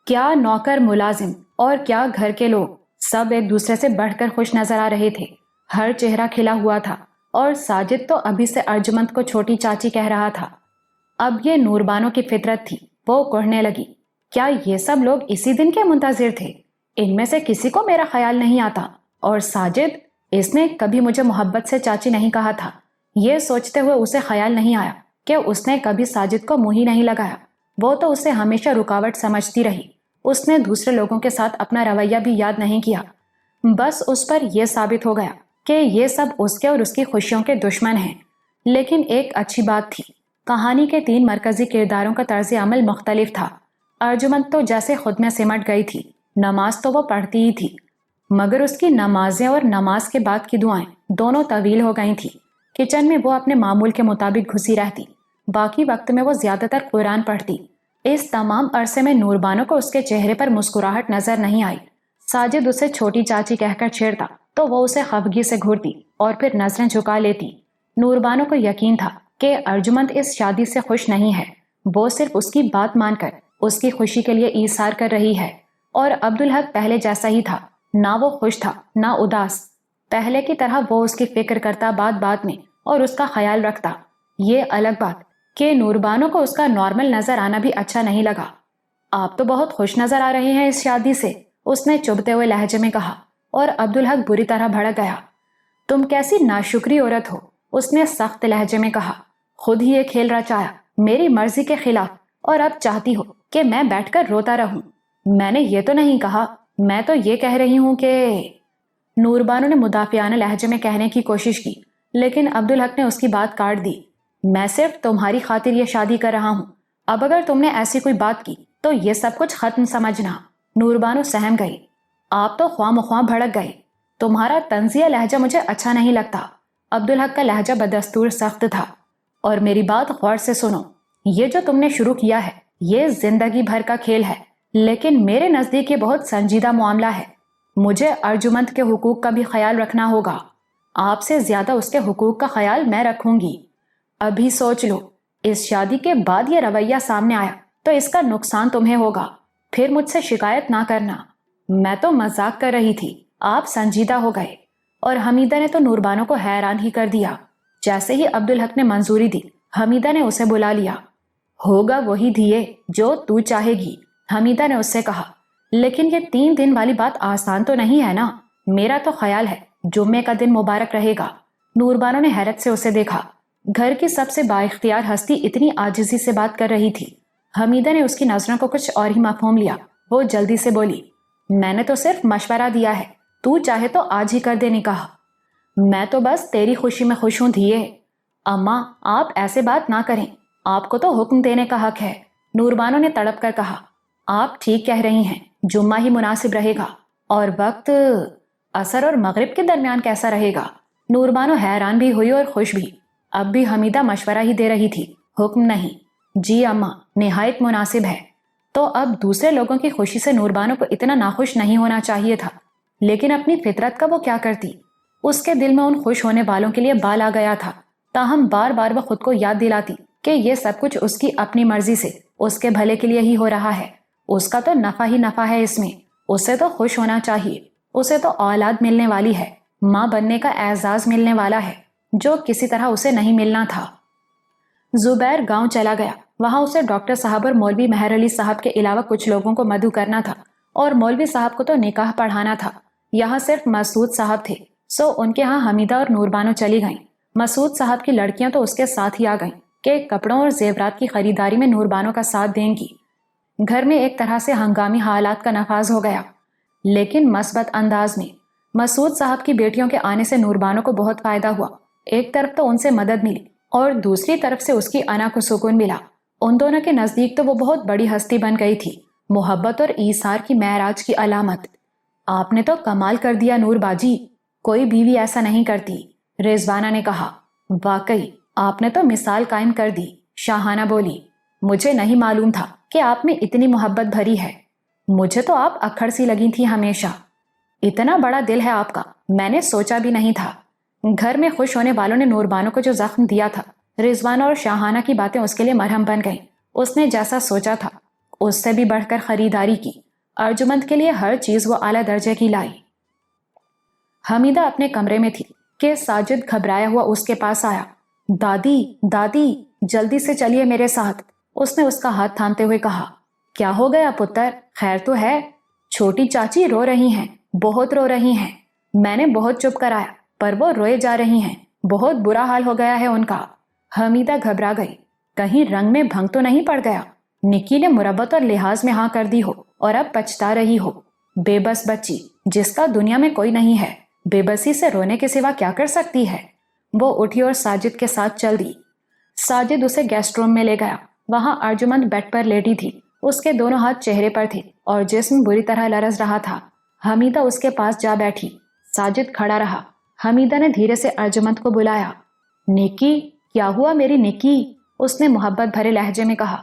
[SPEAKER 1] کیا نوکر ملازم اور کیا گھر کے لوگ، سب ایک دوسرے سے بڑھ کر خوش نظر آ رہے تھے۔ ہر چہرہ کھلا ہوا تھا اور ساجد تو ابھی سے ارجمند کو چھوٹی چاچی کہہ رہا تھا۔ اب یہ نوربانوں کی فطرت تھی، وہ کہنے لگی، کیا یہ سب لوگ اسی دن کے منتظر تھے؟ ان میں سے کسی کو میرا خیال نہیں آتا۔ اور ساجد، اس نے کبھی مجھے محبت سے چاچی نہیں کہا تھا۔ یہ سوچتے ہوئے اسے خیال نہیں آیا کہ اس نے کبھی ساجد کو منہ ہی نہیں لگایا۔ وہ تو اسے ہمیشہ رکاوٹ سمجھتی رہی۔ اس نے دوسرے لوگوں کے ساتھ اپنا رویہ بھی یاد نہیں کیا۔ بس اس پر یہ ثابت ہو گیا کہ یہ سب اس کے اور اس کی خوشیوں کے دشمن ہیں۔ لیکن ایک اچھی بات تھی، کہانی کے 3 مرکزی کرداروں کا طرز عمل مختلف تھا۔ ارجمند تو جیسے خود میں سمٹ گئی تھی، نماز تو وہ پڑھتی ہی تھی، مگر اس کی نمازیں اور نماز کے بعد کی دعائیں دونوں طویل ہو گئی تھی۔ کچن میں وہ اپنے معمول کے مطابق گھسی رہتی، باقی وقت میں وہ زیادہ تر قرآن پڑھتی۔ اس تمام عرصے میں نوربانوں کو اس کے چہرے پر مسکراہٹ نظر نہیں آئی۔ ساجد اسے چھوٹی چاچی کہہ کر چھیڑتا تو وہ اسے خفگی سے گھورتی اور پھر نظریں جھکا لیتی۔ نوربانوں کو یقین تھا کہ ارجمند اس شادی سے خوش نہیں ہے، وہ صرف اس کی بات مان کر اس کی خوشی کے لیے ایثار کر رہی ہے۔ اور عبدالحق پہلے جیسا ہی تھا، نہ وہ خوش تھا نہ اداس۔ پہلے کی طرح وہ اس کی فکر کرتا بات بات میں اور اس کا خیال رکھتا۔ یہ الگ بات کہ نوربانوں کو اس کا نارمل نظر آنا بھی اچھا نہیں لگا۔ آپ تو بہت خوش نظر آ رہے ہیں اس شادی سے، اس نے چبھتے ہوئے لہجے میں کہا، اور عبدالحق بری طرح بھڑک گیا۔ تم کیسی ناشکری عورت ہو، اس نے سخت لہجے میں کہا۔ خود ہی یہ کھیل رچایا میری مرضی کے خلاف، اور اب چاہتی ہو کہ میں بیٹھ کر روتا رہوں؟ میں نے یہ تو نہیں کہا، میں تو یہ کہہ رہی ہوں کہ… نوربانو نے مدافعانہ لہجے میں کہنے کی کوشش کی، لیکن عبدالحق نے اس کی بات کاٹ دی۔ میں صرف تمہاری خاطر یہ شادی کر رہا ہوں، اب اگر تم نے ایسی کوئی بات کی تو یہ سب کچھ ختم سمجھنا۔ نوربانو سہم گئی۔ آپ تو خواہ مخواہ بھڑک گئے، تمہارا طنزیہ لہجہ مجھے اچھا نہیں لگتا۔ عبدالحق کا لہجہ بدستور سخت تھا۔ اور میری بات غور سے سنو، یہ جو تم نے شروع کیا ہے یہ زندگی بھر کا کھیل ہے، لیکن میرے نزدیک یہ بہت سنجیدہ معاملہ ہے۔ مجھے ارجمند کے حقوق کا بھی خیال رکھنا ہوگا۔ آپ سے زیادہ اس کے حقوق کا خیال میں رکھوں گی۔ ابھی سوچ لو، اس شادی کے بعد یہ رویہ سامنے آیا تو اس کا نقصان تمہیں ہوگا، پھر مجھ سے شکایت نہ کرنا۔ میں تو مذاق کر رہی تھی، آپ سنجیدہ ہو گئے۔ اور حمیدہ نے تو نوربانو کو حیران ہی کر دیا۔ جیسے ہی عبدالحق نے منظوری دی، حمیدہ نے اسے بلا لیا۔ ہوگا وہی دھیے جو تو چاہے گی، حمیدہ نے اس سے کہا، لیکن یہ 3 دن والی بات آسان تو نہیں ہے نا؟ میرا تو خیال ہے جمعے کا دن مبارک رہے گا۔ نوربانو نے حیرت سے اسے دیکھا۔ گھر کی سب سے بااختیار ہستی اتنی عاجزی سے بات کر رہی تھی۔ حمیدہ نے اس کی نظروں کو کچھ اور ہی مفہوم لیا۔ وہ جلدی سے بولی، میں نے تو صرف مشورہ دیا ہے، تو چاہے تو آج ہی کر دے نکاح۔ میں تو بس تیری خوشی میں خوش ہوں دھیے۔ اماں آپ ایسے بات نہ کریں، آپ کو تو حکم دینے کا حق ہے، نور بانو نے تڑپ کر کہا۔ آپ ٹھیک کہہ رہی ہیں، جمعہ ہی مناسب رہے گا، اور وقت عصر اور مغرب کے درمیان کیسا رہے گا؟ نور بانو حیران بھی ہوئی اور خوش بھی۔ اب بھی حمیدہ مشورہ ہی دے رہی تھی، حکم نہیں۔ جی اماں، نہایت مناسب ہے۔ تو اب دوسرے لوگوں کی خوشی سے نور بانو کو اتنا ناخوش نہیں ہونا چاہیے تھا، لیکن اپنی فطرت کا وہ کیا کرتی؟ اس کے دل میں ان خوش ہونے والوں کے لیے بال آ گیا تھا، تاہم بار بار وہ خود کو یاد دلاتی کہ یہ سب کچھ اس کی اپنی مرضی سے، اس کے بھلے کے لیے ہی ہو رہا ہے۔ اس کا تو نفع ہی نفع ہے اس میں، اسے تو خوش ہونا چاہیے، اسے تو اولاد ملنے والی ہے، ماں بننے کا اعزاز ملنے والا ہے، جو کسی طرح اسے نہیں ملنا تھا۔ زبیر گاؤں چلا گیا، وہاں اسے ڈاکٹر صاحب اور مولوی مہر علی صاحب کے علاوہ کچھ لوگوں کو مدعو کرنا تھا، اور مولوی صاحب کو تو نکاح پڑھانا تھا۔ یہاں صرف مسعود صاحب تھے، سو ان کے ہاں حمیدہ اور نور بانو چلی گئیں۔ مسعود صاحب کی لڑکیاں تو اس کے ساتھ ہی آ گئیں کہ کپڑوں اور زیورات کی خریداری میں نور بانو کا ساتھ دیں گی۔ گھر میں ایک طرح سے ہنگامی حالات کا نفاذ ہو گیا، لیکن مثبت انداز میں۔ مسعود صاحب کی بیٹیوں کے آنے سے نور بانو کو بہت فائدہ ہوا۔ ایک طرف تو ان سے مدد ملی اور دوسری طرف سے اس کی انا کو سکون ملا۔ ان دونوں کے نزدیک تو وہ بہت بڑی ہستی بن گئی تھی، محبت اور ایثار کی معراج کی علامت۔ آپ نے تو کمال کر دیا نور باجی، کوئی بیوی ایسا نہیں کرتی، رضوانہ نے کہا۔ واقعی آپ نے تو مثال قائم کر دی، شاہانہ بولی۔ مجھے نہیں معلوم تھا کہ آپ میں اتنی محبت بھری ہے، مجھے تو آپ اکھڑ سی لگی تھی ہمیشہ۔ اتنا بڑا دل ہے آپ کا، میں نے سوچا بھی نہیں تھا۔ گھر میں خوش ہونے والوں نے نور بانو کو جو زخم دیا تھا، رضوانہ اور شاہانہ کی باتیں اس کے لیے مرہم بن گئیں۔ اس نے جیسا سوچا تھا اس سے بھی بڑھ کر خریداری کی، ارجمند کے لیے ہر چیز وہ اعلیٰ درجے کی لائی۔ حمیدہ اپنے کمرے میں تھی کہ ساجد گھبرایا ہوا اس کے پاس آیا۔ دادی دادی جلدی سے چلیے میرے ساتھ، اس نے اس کا ہاتھ تھامتے ہوئے کہا۔ کیا ہو گیا پتر، خیر تو ہے؟ چھوٹی چاچی رو رہی ہیں، بہت رو رہی ہیں، میں نے بہت چپ کرایا پر وہ روئے جا رہی ہیں، بہت برا حال ہو گیا ہے ان کا۔ حمیدہ گھبرا گئی، کہیں رنگ میں بھنگ تو نہیں پڑ گیا؟ نکی نے مربت اور لحاظ میں ہاں کر دی ہو اور اب پچھتا رہی ہو، بے بس بچی جس کا دنیا میں کوئی نہیں ہے، بے بسی سے رونے کے سوا کیا کر سکتی ہے؟ وہ اٹھی اور ساجد کے ساتھ چل دی۔ ساجد اسے گیسٹ روم میں لے گیا، وہاں ارجمند بیڈ پر لیٹی تھی، اس کے دونوں ہاتھ چہرے پر تھے اور جسم بری طرح لرز رہا تھا۔ حمیدہ اس کے پاس جا بیٹھی، ساجد کھڑا رہا۔ حمیدہ نے دھیرے سے ارجمند کو بلایا۔ نکی، کیا ہوا میری نکی؟ اس نے محبت بھرے لہجے میں کہا۔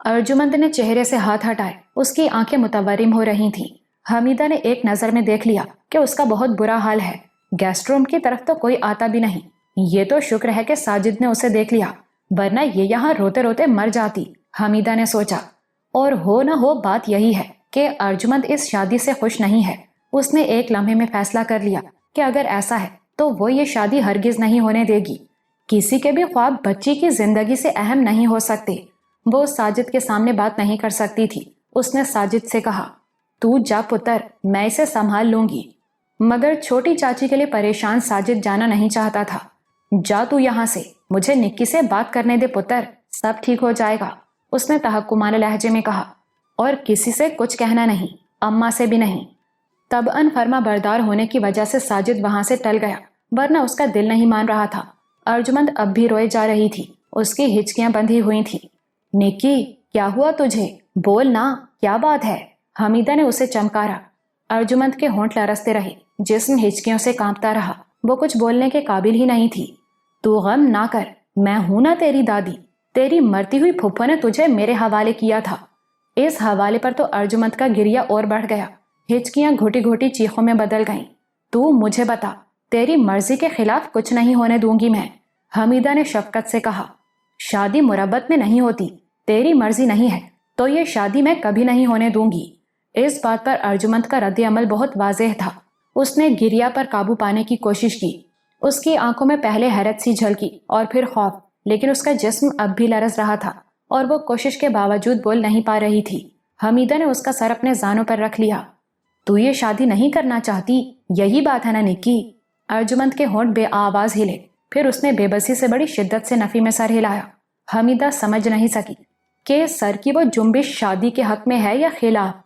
[SPEAKER 1] ارجمند نے چہرے سے ہاتھ ہٹائے، اس کی آنکھیں متورم ہو رہی تھیں۔ حمیدہ نے ایک نظر میں دیکھ لیا کہ اس کا بہت برا حال ہے۔ گیسٹ روم کی طرف تو کوئی آتا بھی نہیں، یہ تو شکر ہے کہ ساجد نے اسے دیکھ لیا، ورنہ یہ یہاں روتے روتے مر جاتی، حمیدہ نے سوچا۔ اور ہو نہ ہو بات یہی ہے کہ ارجمند اس شادی سے خوش نہیں ہے۔ اس نے ایک لمحے میں فیصلہ کر لیا کہ اگر ایسا ہے تو وہ یہ شادی ہرگز نہیں ہونے دے گی۔ کسی کے بھی خواب بچی کی زندگی سے اہم نہیں ہو سکتے۔ وہ ساجد کے سامنے بات نہیں کر سکتی تھی۔ اس نے ساجد سے کہا، تو جا پتر، میں اسے سنبھال لوں گی۔ مگر چھوٹی چاچی کے لیے پریشان ساجد جانا نہیں چاہتا تھا۔ جا تو یہاں سے، مجھے نکی سے بات کرنے دے پتر، سب ٹھیک ہو جائے گا، اس نے تحکمانہ لہجے میں کہا۔ اور کسی سے کچھ کہنا نہیں، اماں سے بھی نہیں۔ طبعاً فرما بردار ہونے کی وجہ سے ساجد وہاں سے ٹل گیا، ورنہ اس کا دل نہیں مان رہا تھا۔ ارجمند اب بھی روئے جا رہی تھی، اس کی ہچکیاں بندھی ہوئی تھی۔ نکی، کیا ہوا تجھے؟ بول نا، کیا بات ہے؟ حمیدہ نے اسے چمکارا۔ ارجمند کے ہونٹ لرزتے رہے، جسم ہچکیوں سے کانپتا رہا، وہ کچھ بولنے کے قابل ہی نہیں تھی۔ تو غم نہ کر، میں ہوں نا تیری دادی، تیری مرتی ہوئی پھپھو نے تجھے میرے حوالے کیا تھا۔ اس حوالے پر تو ارجمند کا گریا اور بڑھ گیا، ہچکیاں گھوٹی گھوٹی چیخوں میں بدل گئیں۔ تو مجھے بتا، تیری مرضی کے خلاف کچھ نہیں ہونے دوں گی میں، حمیدہ نے شفقت سے کہا۔ شادی مربت میں نہیں ہوتی، تیری مرضی نہیں ہے تو یہ شادی میں کبھی نہیں ہونے دوں گی۔ اس بات پر ارجمند کا رد عمل بہت واضح تھا۔ اس نے گریا پر قابو پانے کی کوشش کی، اس کی آنکھوں میں پہلے حیرت سی جھلکی اور پھر خوف، لیکن اس کا جسم اب بھی لرز رہا تھا اور وہ کوشش کے باوجود بول نہیں پا رہی تھی۔ حمیدہ نے اس کا سر اپنے زانوں پر رکھ لیا۔ تو یہ شادی نہیں کرنا چاہتی، یہی بات ہے نا نکی؟ ارجمند کے ہونٹ بے آواز ہلے، फिर उसने बेबसी से बड़ी शिद्दत से नफी में सर हिलाया। हमीदा समझ नहीं सकी कि सर की वो जुम्बिश शादी के हक में है या खिलाफ।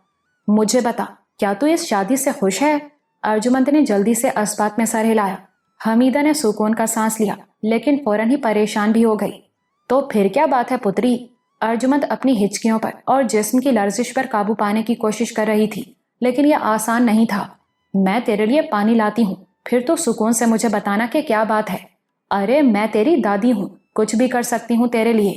[SPEAKER 1] मुझे बता, क्या तू इस शादी से खुश है? अर्जुमंद ने जल्दी से अस्बात में सर हिलाया। हमीदा ने सुकून का सांस लिया, लेकिन फौरन ही परेशान भी हो गई। तो फिर क्या बात है पुत्री? अर्जुमंद अपनी हिचकियों पर और जिस्म की लर्जिश पर काबू पाने की कोशिश कर रही थी, लेकिन यह आसान नहीं था। मैं तेरे लिए पानी लाती हूँ, फिर तो सुकून से मुझे बताना कि क्या बात है। अरे मैं तेरी दादी हूँ, कुछ भी कर सकती हूँ तेरे लिए।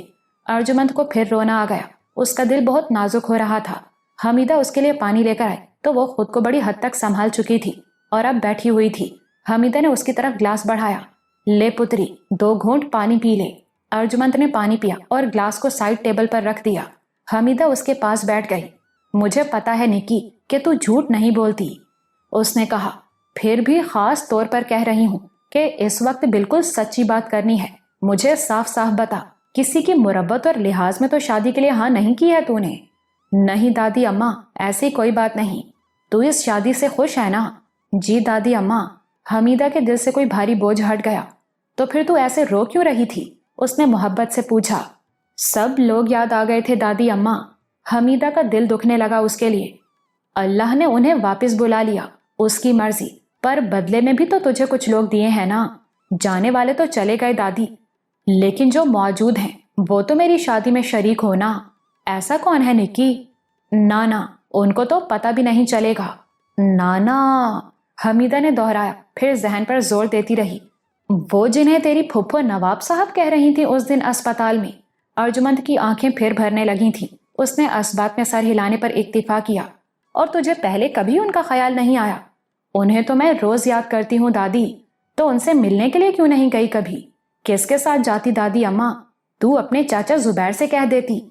[SPEAKER 1] अर्जुमंद को फिर रोना आ गया। उसका दिल बहुत नाजुक हो रहा था। हमीदा उसके लिए पानी लेकर आए तो वो खुद को बड़ी हद तक संभाल चुकी थी और अब बैठी हुई थी। हमीदा ने उसकी तरफ ग्लास बढ़ाया। ले पुत्री, 2 घूंट पानी पी ले। अर्जुमंद ने पानी पिया और ग्लास को साइड टेबल पर रख दिया। हमीदा उसके पास बैठ गई। मुझे पता है निकी कि तू झूठ नहीं बोलती, उसने कहा। फिर भी खास तौर पर कह रही हूँ कि इस वक्त बिल्कुल सच्ची बात करनी है। मुझे साफ साफ बता, किसी की मुरब्बत और लिहाज में तो शादी के लिए हाँ नहीं की है तूने? नहीं दादी अम्मा, ऐसी कोई बात नहीं। तू इस शादी से खुश है ना? जी दादी अम्मा। हमीदा के दिल से कोई भारी बोझ हट गया। तो फिर तू ऐसे रो क्यों रही थी? उसने मोहब्बत से पूछा। सब लोग याद आ गए थे दादी अम्मा। हमीदा का दिल दुखने लगा उसके लिए। अल्लाह ने उन्हें वापस बुला लिया, उसकी मर्जी, पर बदले में भी तो तुझे कुछ लोग दिए हैं ना। जाने वाले तो चले गए दादी, लेकिन जो मौजूद हैं वो तो मेरी शादी में शरीक हो ना। ऐसा कौन है निक्की? नाना, उनको तो पता भी नहीं चलेगा। नाना, हमीदा ने दोहराया, फिर जहन पर जोर देती रही। वो जिन्हें तेरी फुफ्फो नवाब साहब कह रही थी उस दिन अस्पताल में। अर्जुमंद की आंखें फिर भरने लगी थी। उसने अस्बात में सर हिलाने पर इक्तिफा किया। और तुझे पहले कभी उनका ख्याल नहीं आया? उन्हें तो मैं रोज याद करती हूँ दादी। तो उनसे मिलने के लिए क्यों नहीं गई कभी? किसके साथ जाती दादी अम्मा? तू अपने चाचा जुबैर से कह देती।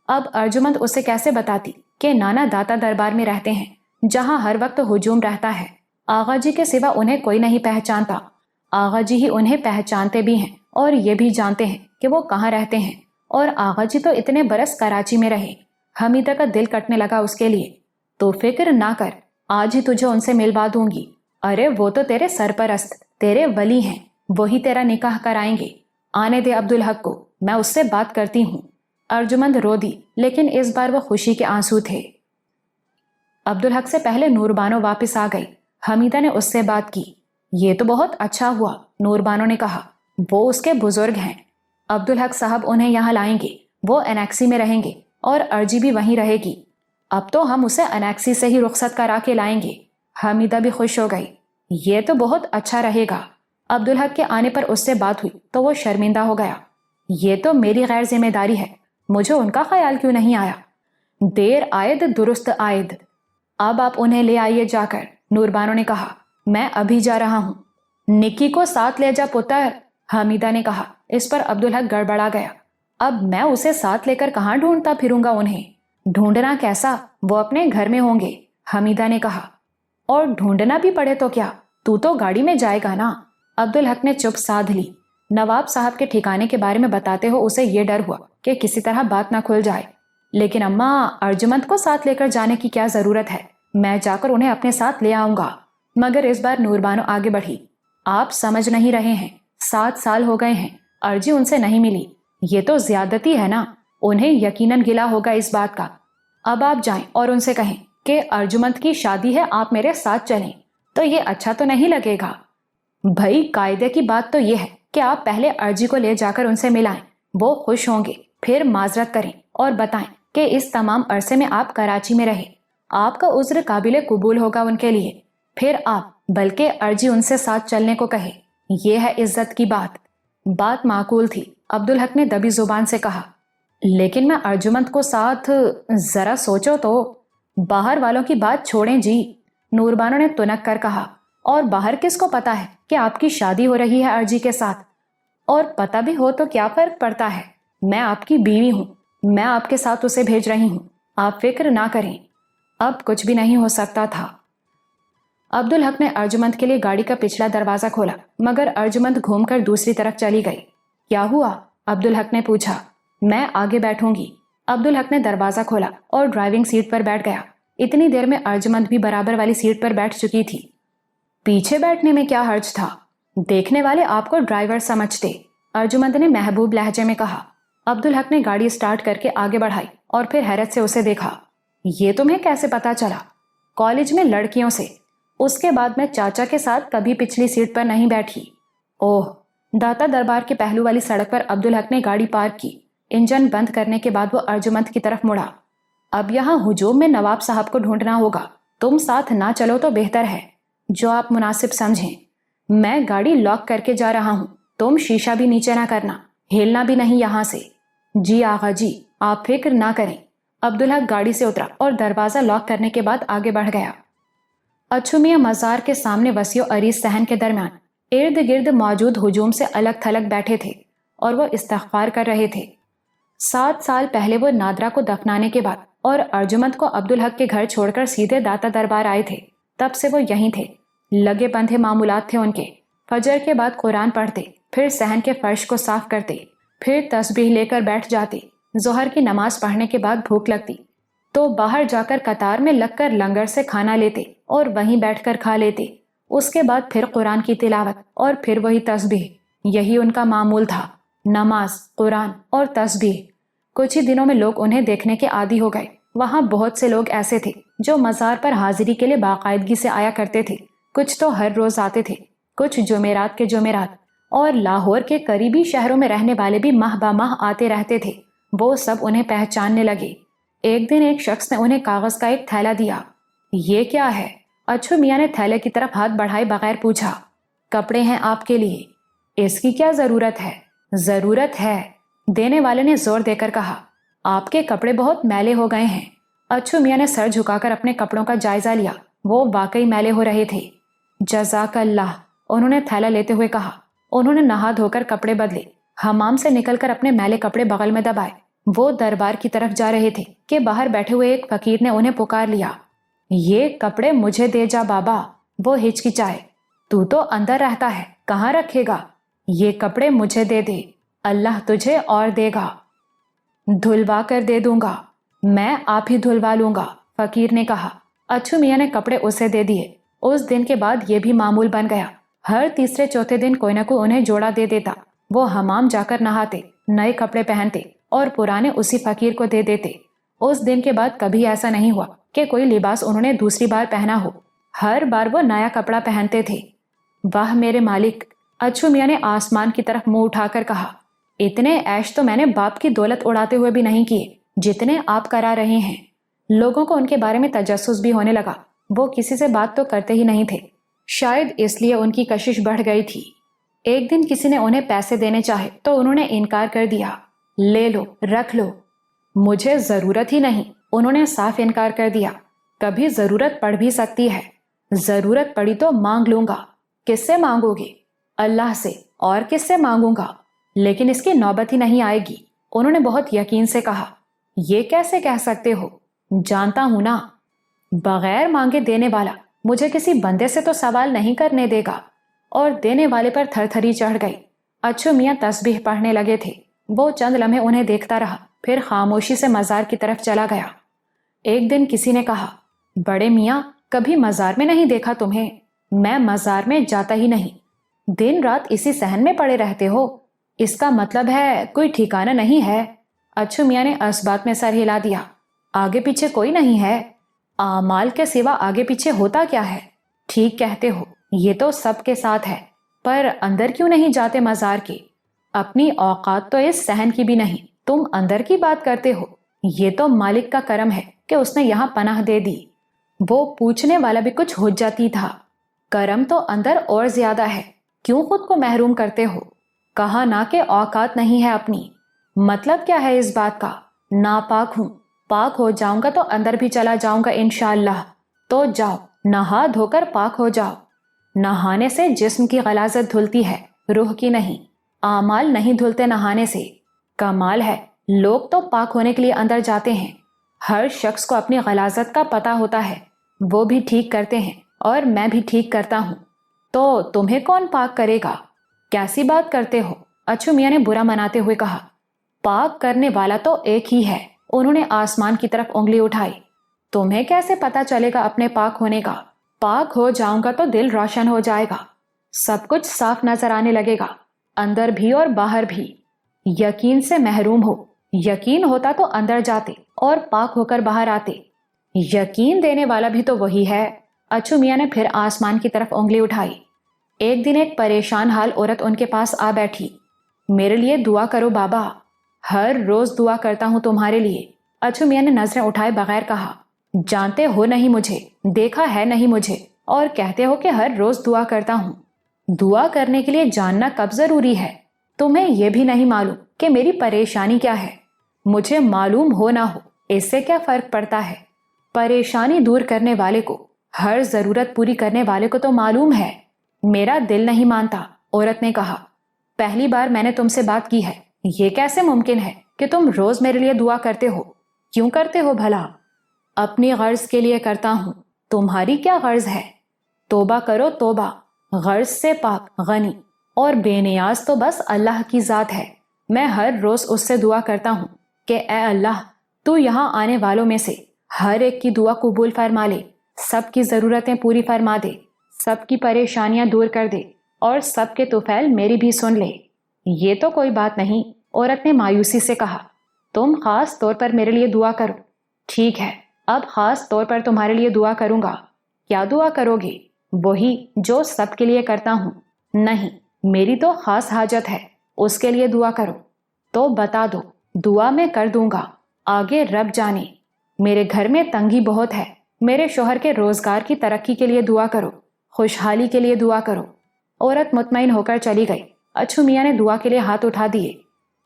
[SPEAKER 1] अब अर्जुमंद उसे कैसे बताती कि नाना दाता दरबार में रहते हैं, जहां हर वक्त हुजूम रहता है। आगा जी के सिवा उन्हें कोई नहीं पहचानता। आगा जी ही उन्हें पहचानते भी हैं और ये भी जानते हैं कि वो कहाँ रहते हैं। और आगा जी तो इतने बरस कराची में रहे। हमीदा का दिल कटने लगा उसके लिए। तो फिक्र ना कर, आज ही तुझे उनसे मिलवा दूंगी। अरे वो तो तेरे सरपरस्त, तेरे वली हैं, वही तेरा निकाह कराएंगे। आने दे अब्दुल हक को, मैं उससे बात करती हूँ। अर्जुमंद रो दी, लेकिन इस बार वो खुशी के आंसू थे। अब्दुल हक से पहले नूरबानो वापस आ गई। हमीदा ने उससे बात की। ये तो बहुत अच्छा हुआ, नूरबानो ने कहा। वो उसके बुजुर्ग हैं। अब्दुल हक साहब उन्हें यहाँ लाएंगे। वो एनेक्सी में रहेंगे और अर्जी भी वहीं रहेगी। अब तो हम उसे एनेक्सी से ही रुखसत करा के लाएंगे। हमीदा भी खुश हो गई। ये तो बहुत अच्छा रहेगा। अब्दुल हक के आने पर उससे बात हुई तो वो शर्मिंदा हो गया। ये तो मेरी गैर जिम्मेदारी है, मुझे उनका ख्याल क्यों नहीं आया? देर आयद दुरुस्त आयद। अब आप उन्हें ले आइए जाकर, नूरबानो ने कहा। मैं अभी जा रहा हूँ। निक्की को साथ ले जा पुत्र, हमीदा ने कहा। इस पर अब्दुल हक गड़बड़ा गया। अब मैं उसे साथ लेकर कहाँ ढूंढता फिरूंगा उन्हें? ढूंढना कैसा, वो अपने घर में होंगे, हमीदा ने कहा। और ढूंढना भी पड़े तो क्या, तू तो गाड़ी में जाएगा ना? अब्दुल हक ने चुप साध ली। नवाब साहब के ठिकाने के बारे में बताते हो उसे ये डर हुआ कि किसी तरह बात ना खुल जाए। लेकिन अम्मा, अर्जुमंद को साथ लेकर जाने की क्या जरूरत है? मैं जाकर उन्हें अपने साथ ले आऊंगा। मगर इस बार नूरबानो आगे बढ़ी। आप समझ नहीं रहे हैं, 7 साल हो गए हैं, अर्जी उनसे नहीं मिली। ये तो ज्यादती है ना। उन्हें यकीनन गिला होगा इस बात का। अब आप जाएं और उनसे कहें कि अर्जुमंद की शादी है, आप मेरे साथ चलें। तो ये अच्छा तो नहीं लगेगा भाई। कायदे की बात तो ये है कि आप पहले अर्जी को ले जाकर उनसे मिलाएं। वो खुश होंगे, फिर माजरत करें और बताएं कि इस तमाम अरसे में आप कराची में रहे। आपका उज्र काबिल कबूल होगा उनके लिए। फिर आप बल्कि अर्जी उनसे साथ चलने को कहे। ये है इज्जत की बात। बात माकूल थी। अब्दुल हक ने दबी जुबान से कहा। लेकिन मैं अर्जुमंद को साथ, जरा सोचो तो। बाहर वालों की बात छोड़ें जी, नूरबानो ने तुनक कर कहा। और बाहर किसको पता है कि आपकी शादी हो रही है अर्जी के साथ? और पता भी हो तो क्या फर्क पड़ता है? मैं आपकी बीवी हूँ, मैं आपके साथ उसे भेज रही हूँ। आप फिक्र ना करें, अब कुछ भी नहीं हो सकता था। अब्दुल हक ने अर्जुमंद के लिए गाड़ी का पिछला दरवाजा खोला, मगर अर्जुमंद घूमकर दूसरी तरफ चली गई। क्या हुआ? अब्दुल हक ने पूछा। मैं आगे बैठूंगी। अब्दुल हक ने दरवाजा खोला और ड्राइविंग सीट पर बैठ गया। इतनी देर में अर्जुमंद भी बराबर वाली सीट पर बैठ चुकी थी। पीछे बैठने में क्या हर्ज था? देखने वाले आपको ड्राइवर समझते, अर्जुमंद ने महबूब लहजे में कहा। अब्दुल हक ने गाड़ी स्टार्ट करके आगे बढ़ाई और फिर हैरत से उसे देखा। ये तुम्हें कैसे पता चला? कॉलेज में लड़कियों से। उसके बाद मैं चाचा के साथ कभी पिछली सीट पर नहीं बैठी। ओह। दाता दरबार के पहलू वाली सड़क पर अब्दुल हक ने गाड़ी पार्क की। इंजन बंद करने के बाद वो अर्जुमंद की तरफ मुड़ा। अब यहाँ हुजूम में नवाब साहब को ढूंढना होगा। तुम साथ ना चलो तो बेहतर है, जो आप मुनासिब समझें। मैं गाड़ी लॉक करके जा रहा हूँ, तुम शीशा भी नीचे ना करना, हिलना भी नहीं यहाँ से। जी आगा जी, आप फिक्र ना करें। अब्दुल हक गाड़ी से उतरा और दरवाजा लॉक करने के बाद आगे बढ़ गया। अच्छू मियां मज़ार के सामने वसीओ अरीज सहन के दरमियान इर्द गिर्द मौजूद हुजूम से अलग थलग बैठे थे और वो इस्तग़फ़ार कर रहे थे। 7 साल पहले वो नादरा को दफनाने के बाद और अर्जुमंद को अब्दुल हक के घर छोड़कर सीधे दाता दरबार आए थे, तब से वो यहीं थे। लगे बंधे मामूलात थे उनके। फजर के बाद कुरान पढ़ते, फिर सहन के फर्श को साफ करते, फिर तस्बीह लेकर बैठ जाते। जोहर की नमाज पढ़ने के बाद भूख लगती तो बाहर जाकर कतार में लगकर लंगर से खाना लेते और वहीं बैठकर खा लेते। उसके बाद फिर कुरान की तिलावत और फिर वही तस्बीह। यही उनका मामूल था, नमाज, कुरान और तस्बीह। कुछ ही दिनों में लोग उन्हें देखने के आदी हो गए। वहाँ बहुत से लोग ऐसे थे जो मज़ार पर हाजिरी के लिए बाकायदगी से आया करते थे। कुछ तो हर रोज आते थे, कुछ जुमेरात के जुमेरात, और लाहौर के करीबी शहरों में रहने वाले भी माह बा माह आते रहते थे। वो सब उन्हें पहचानने लगे। एक दिन एक शख्स ने उन्हें कागज का एक थैला दिया। ये क्या है? अच्छू मियाँ ने थैले की तरफ हाथ बढ़ाए बगैर पूछा। कपड़े हैं आपके लिए। इसकी क्या जरूरत है? जरूरत है, देने वाले ने जोर देकर कहा। आपके कपड़े बहुत मैले हो गए हैं। अच्छू मियाँ ने सर झुकाकर अपने कपड़ों का जायजा लिया। वो वाकई मैले हो रहे थे। जज़ाकल्लाह, उन्होंने थैला लेते हुए कहा। उन्होंने नहा धोकर कपड़े बदले, हमाम से निकलकर अपने मैले कपड़े बगल में दबाए। वो दरबार की तरफ जा रहे थे कि बाहर बैठे हुए एक फकीर ने उन्हें पुकार लिया। ये कपड़े मुझे दे जा बाबा। वो हिचकिचाए। तू तो अंदर रहता है, कहाँ रखेगा? ये कपड़े मुझे दे दे, अल्लाह तुझे और देगा। धुलवा कर दे दूंगा, मैं आप ही धुलवा लूंगा, फकीर ने कहा। अच्छू मियाँ ने कपड़े उसे दे दिए। उस दिन के बाद ये भी मामूल बन गया। हर तीसरे चौथे दिन कोई न कोई उन्हें जोड़ा दे देता। वो हमाम जाकर नहाते, नए कपड़े पहनते और पुराने उसी फकीर को दे देते। उस दिन के बाद कभी ऐसा नहीं हुआ कि कोई लिबास उन्होंने दूसरी बार पहना हो। हर बार वो नया कपड़ा पहनते थे। वाह मेरे मालिक, अच्छू मियाँ ने आसमान की तरफ मुंह उठाकर कहा। इतने ऐश तो मैंने बाप की दौलत उड़ाते हुए भी नहीं किए जितने आप करा रहे हैं। लोगों को उनके बारे में तजस्सुस भी होने लगा। वो किसी से बात तो करते ही नहीं थे, शायद इसलिए उनकी कशिश बढ़ गई थी। एक दिन किसी ने उन्हें पैसे देने चाहे तो उन्होंने इनकार कर दिया। ले लो, रख लो, मुझे जरूरत ही नहीं, उन्होंने साफ इनकार कर दिया। कभी जरूरत पड़ भी सकती है, जरूरत पड़ी तो मांग लूंगा। किससे मांगोगे? अल्लाह से। और किससे मांगूंगा? लेकिन इसकी नौबत ही नहीं आएगी, उन्होंने बहुत यकीन से कहा। ये कैसे कह सकते हो? जानता हूं ना, बगैर मांगे देने वाला मुझे किसी बंदे से तो सवाल नहीं करने देगा। और देने वाले पर थरथरी चढ़ गई। अच्छू मियाँ तस्बीह पढ़ने लगे थे। वो चंद लम्हे उन्हें देखता रहा, फिर खामोशी से मज़ार की तरफ चला गया। एक दिन किसी ने कहा, बड़े मियाँ, कभी मज़ार में नहीं देखा तुम्हें। मैं मज़ार में जाता ही नहीं, दिन रात इसी सहन में पड़े रहते हो। इसका मतलब है कोई ठिकाना नहीं है। अच्छू मियाँ ने असबात में सर हिला दिया। आगे पीछे कोई नहीं है। आमाल के सिवा आगे पीछे होता क्या है? ठीक कहते हो, ये तो सबके साथ है, पर अंदर क्यों नहीं जाते मज़ार के? अपनी औकात तो इस सहन की भी नहीं, तुम अंदर की बात करते हो। ये तो मालिक का करम है कि उसने यहाँ पनाह दे दी। वो पूछने वाला भी कुछ हुज्जती था। करम तो अंदर और ज्यादा है, क्यों खुद को महरूम करते हो? कहा ना कि औकात नहीं है अपनी। मतलब क्या है इस बात का? नापाक हूँ, पाक हो जाऊंगा तो अंदर भी चला जाऊंगा इंशाअल्लाह। तो जाओ, नहा धोकर पाक हो जाओ। नहाने से जिस्म की गलाजत धुलती है, रूह की नहीं। आमाल नहीं धुलते नहाने से। कमाल है, लोग तो पाक होने के लिए अंदर जाते हैं। हर शख्स को अपनी गलाजत का पता होता है, वो भी ठीक करते हैं और मैं भी ठीक करता हूँ। तो तुम्हें कौन पाक करेगा? कैसी बात करते हो? अच्छू मियाँ ने बुरा मनाते हुए कहा। पाक करने वाला तो एक ही है। उन्होंने आसमान की तरफ उंगली उठाई। तुम्हें कैसे पता चलेगा अपने पाक होने का? पाक हो जाऊंगा तो दिल रोशन हो जाएगा। सब कुछ साफ नजर आने लगेगा, अंदर भी और बाहर भी। यकीन से महरूम हो। यकीन होता तो अंदर जाते और पाक होकर बाहर आते। यकीन देने वाला भी तो वही है। अच्छू मियाँ ने फिर आसमान की तरफ उंगली उठाई। एक दिन एक परेशान हाल औरत उनके पास आ बैठी। मेरे लिए दुआ करो बाबा, हर रोज दुआ करता हूँ तुम्हारे लिए। अच्छू मियाँ ने नजरें उठाए बगैर कहा, जानते हो नहीं मुझे, देखा है नहीं मुझे, और कहते हो कि हर रोज दुआ करता हूँ। दुआ करने के लिए जानना कब जरूरी है? तुम्हें यह भी नहीं मालूम कि मेरी परेशानी क्या है? मुझे मालूम हो ना हो, इससे क्या फर्क पड़ता है? परेशानी दूर करने वाले को, हर जरूरत पूरी करने वाले को तो मालूम है। मेरा दिल नहीं मानता, औरत ने कहा। पहली बार मैंने तुमसे बात की है, ये कैसे मुमकिन है कि तुम रोज मेरे लिए दुआ करते हो? क्यों करते हो भला? अपनी गर्ज के लिए करता हूं, तुम्हारी क्या गर्ज है? तोबा करो तोबा, गर्ज से पाक, गनी और बेनियाज तो बस अल्लाह की जात है। मैं हर रोज उससे दुआ करता हूं कि ए अल्लाह, तू यहाँ आने वालों में से हर एक की दुआ कबूल फरमा ले, सबकी जरूरतें पूरी फरमा दे, सबकी परेशानियां दूर कर दे और सबके तुफैल मेरी भी सुन ले। ये तो कोई बात नहीं, औरत ने मायूसी से कहा। तुम खास तौर पर मेरे लिए दुआ करो। ठीक है, अब खास तौर पर तुम्हारे लिए दुआ करूंगा। क्या दुआ करोगे? वही जो सबके लिए करता हूं। नहीं, मेरी तो खास हाजत है, उसके लिए दुआ करो। तो बता दो, दुआ मैं कर दूंगा, आगे रब जाने। मेरे घर में तंगी बहुत है, मेरे शोहर के रोजगार की तरक्की के लिए दुआ करो, खुशहाली के लिए दुआ करो। औरत मुतमईन होकर चली गई। अच्छू मियाँ ने दुआ के लिए हाथ उठा दिए।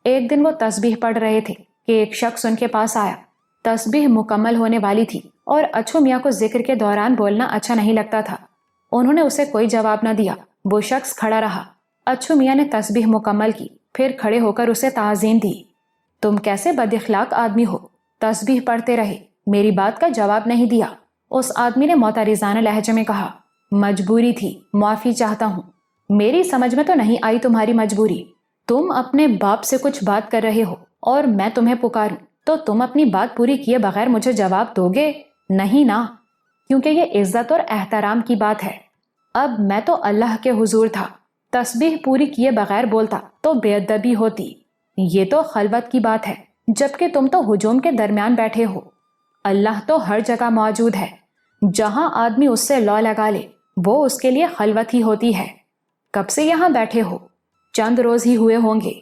[SPEAKER 1] एक दिन वो तस्बीह पढ़ रहे थे कि एक शख्स उनके पास आया। तस्बीह मुकम्मल होने वाली थी और अच्छू मियाँ को जिक्र के दौरान बोलना अच्छा नहीं लगता था। उन्होंने उसे कोई जवाब न दिया। वो शख्स खड़ा रहा। अच्छू मियाँ ने तस्बीह मुकम्मल की, फिर खड़े होकर उसे ताज़ीम दी। तुम कैसे बदअखलाक आदमी हो? तस्बीह पढ़ते रहे, मेरी बात का जवाब नहीं दिया। उस आदमी ने मोतरिजाना लहजे में कहा, मजबूरी थी, माफी चाहता हूँ। मेरी समझ में तो नहीं आई तुम्हारी मजबूरी। तुम अपने बाप से कुछ बात कर रहे हो और मैं तुम्हें पुकारूं तो तुम अपनी बात पूरी किए बगैर मुझे जवाब दोगे? नहीं ना, क्योंकि ये इज्जत और एहतराम की बात है। अब मैं तो अल्लाह के हुजूर था, तस्बीह पूरी किए बगैर बोलता तो बेअदबी होती। ये तो खलवत की बात है, जबकि तुम तो हुजूम के दरमियान बैठे हो। अल्लाह तो हर जगह मौजूद है, जहां आदमी उससे लौ लगा ले वो उसके लिए खलवत ही होती है। कब से यहाँ बैठे हो? चंद रोज ही हुए होंगे।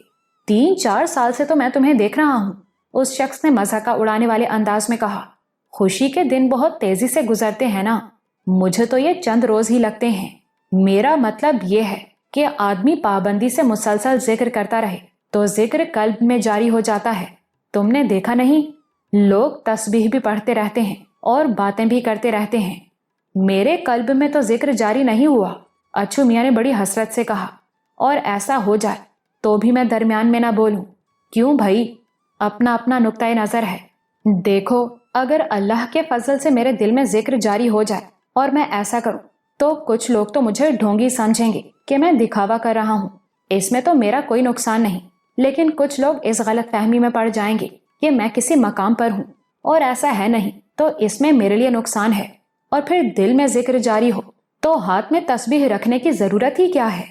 [SPEAKER 1] 3-4 साल से तो मैं तुम्हें देख रहा हूँ, उस शख्स ने मजाका उड़ाने वाले अंदाज में कहा। खुशी के दिन बहुत तेजी से गुजरते हैं ना, मुझे तो ये चंद रोज ही लगते हैं। मेरा मतलब ये है कि आदमी पाबंदी से मुसलसल जिक्र करता रहे तो जिक्र कल्ब में जारी हो जाता है। तुमने देखा नहीं, लोग तस्बीह भी पढ़ते रहते हैं और बातें भी करते रहते हैं, मेरे कल्ब में तो जिक्र जारी नहीं हुआ। अच्छू मियाँ ने बड़ी हसरत से कहा। और ऐसा हो जाए तो भी मैं दरमियान में ना बोलूं? क्यों भाई? अपना अपना नुक्ता नजर है। देखो, अगर अल्लाह के फजल से मेरे दिल में जिक्र जारी हो जाए और मैं ऐसा करूं तो कुछ लोग तो मुझे ढोंगी समझेंगे कि मैं दिखावा कर रहा हूं। इसमें तो मेरा कोई नुकसान नहीं, लेकिन कुछ लोग इस गलत फहमी में पड़ जाएंगे कि मैं किसी मकाम पर हूं और ऐसा है नहीं, तो इसमें मेरे लिए नुकसान है। और फिर दिल में जिक्र जारी हो तो हाथ में तस्बीह रखने की जरूरत ही क्या है?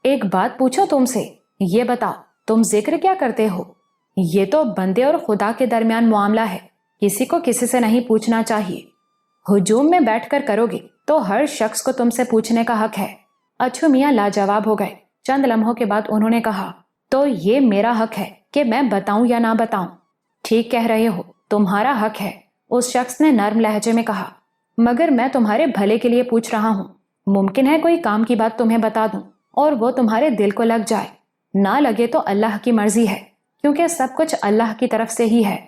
[SPEAKER 1] एक बात पूछो तुमसे, ये बताओ तुम जिक्र क्या करते हो? ये तो बंदे और खुदा के दरमियान मामला है, किसी को किसी से नहीं पूछना चाहिए। हुजूम में बैठकर करोगे तो हर शख्स को तुमसे पूछने का हक है। अच्छू मियाँ लाजवाब हो गए। चंद लम्हों के बाद उन्होंने कहा, तो ये मेरा हक है कि मैं बताऊं या ना बताऊं? ठीक कह रहे हो, तुम्हारा हक है, उस शख्स ने नर्म लहजे में कहा, मगर मैं तुम्हारे भले के लिए पूछ रहा हूँ। मुमकिन है कोई काम की बात तुम्हें बता दूं और वो तुम्हारे दिल को लग जाए, ना लगे तो अल्लाह की मर्जी है, क्योंकि सब कुछ अल्लाह की तरफ से ही है।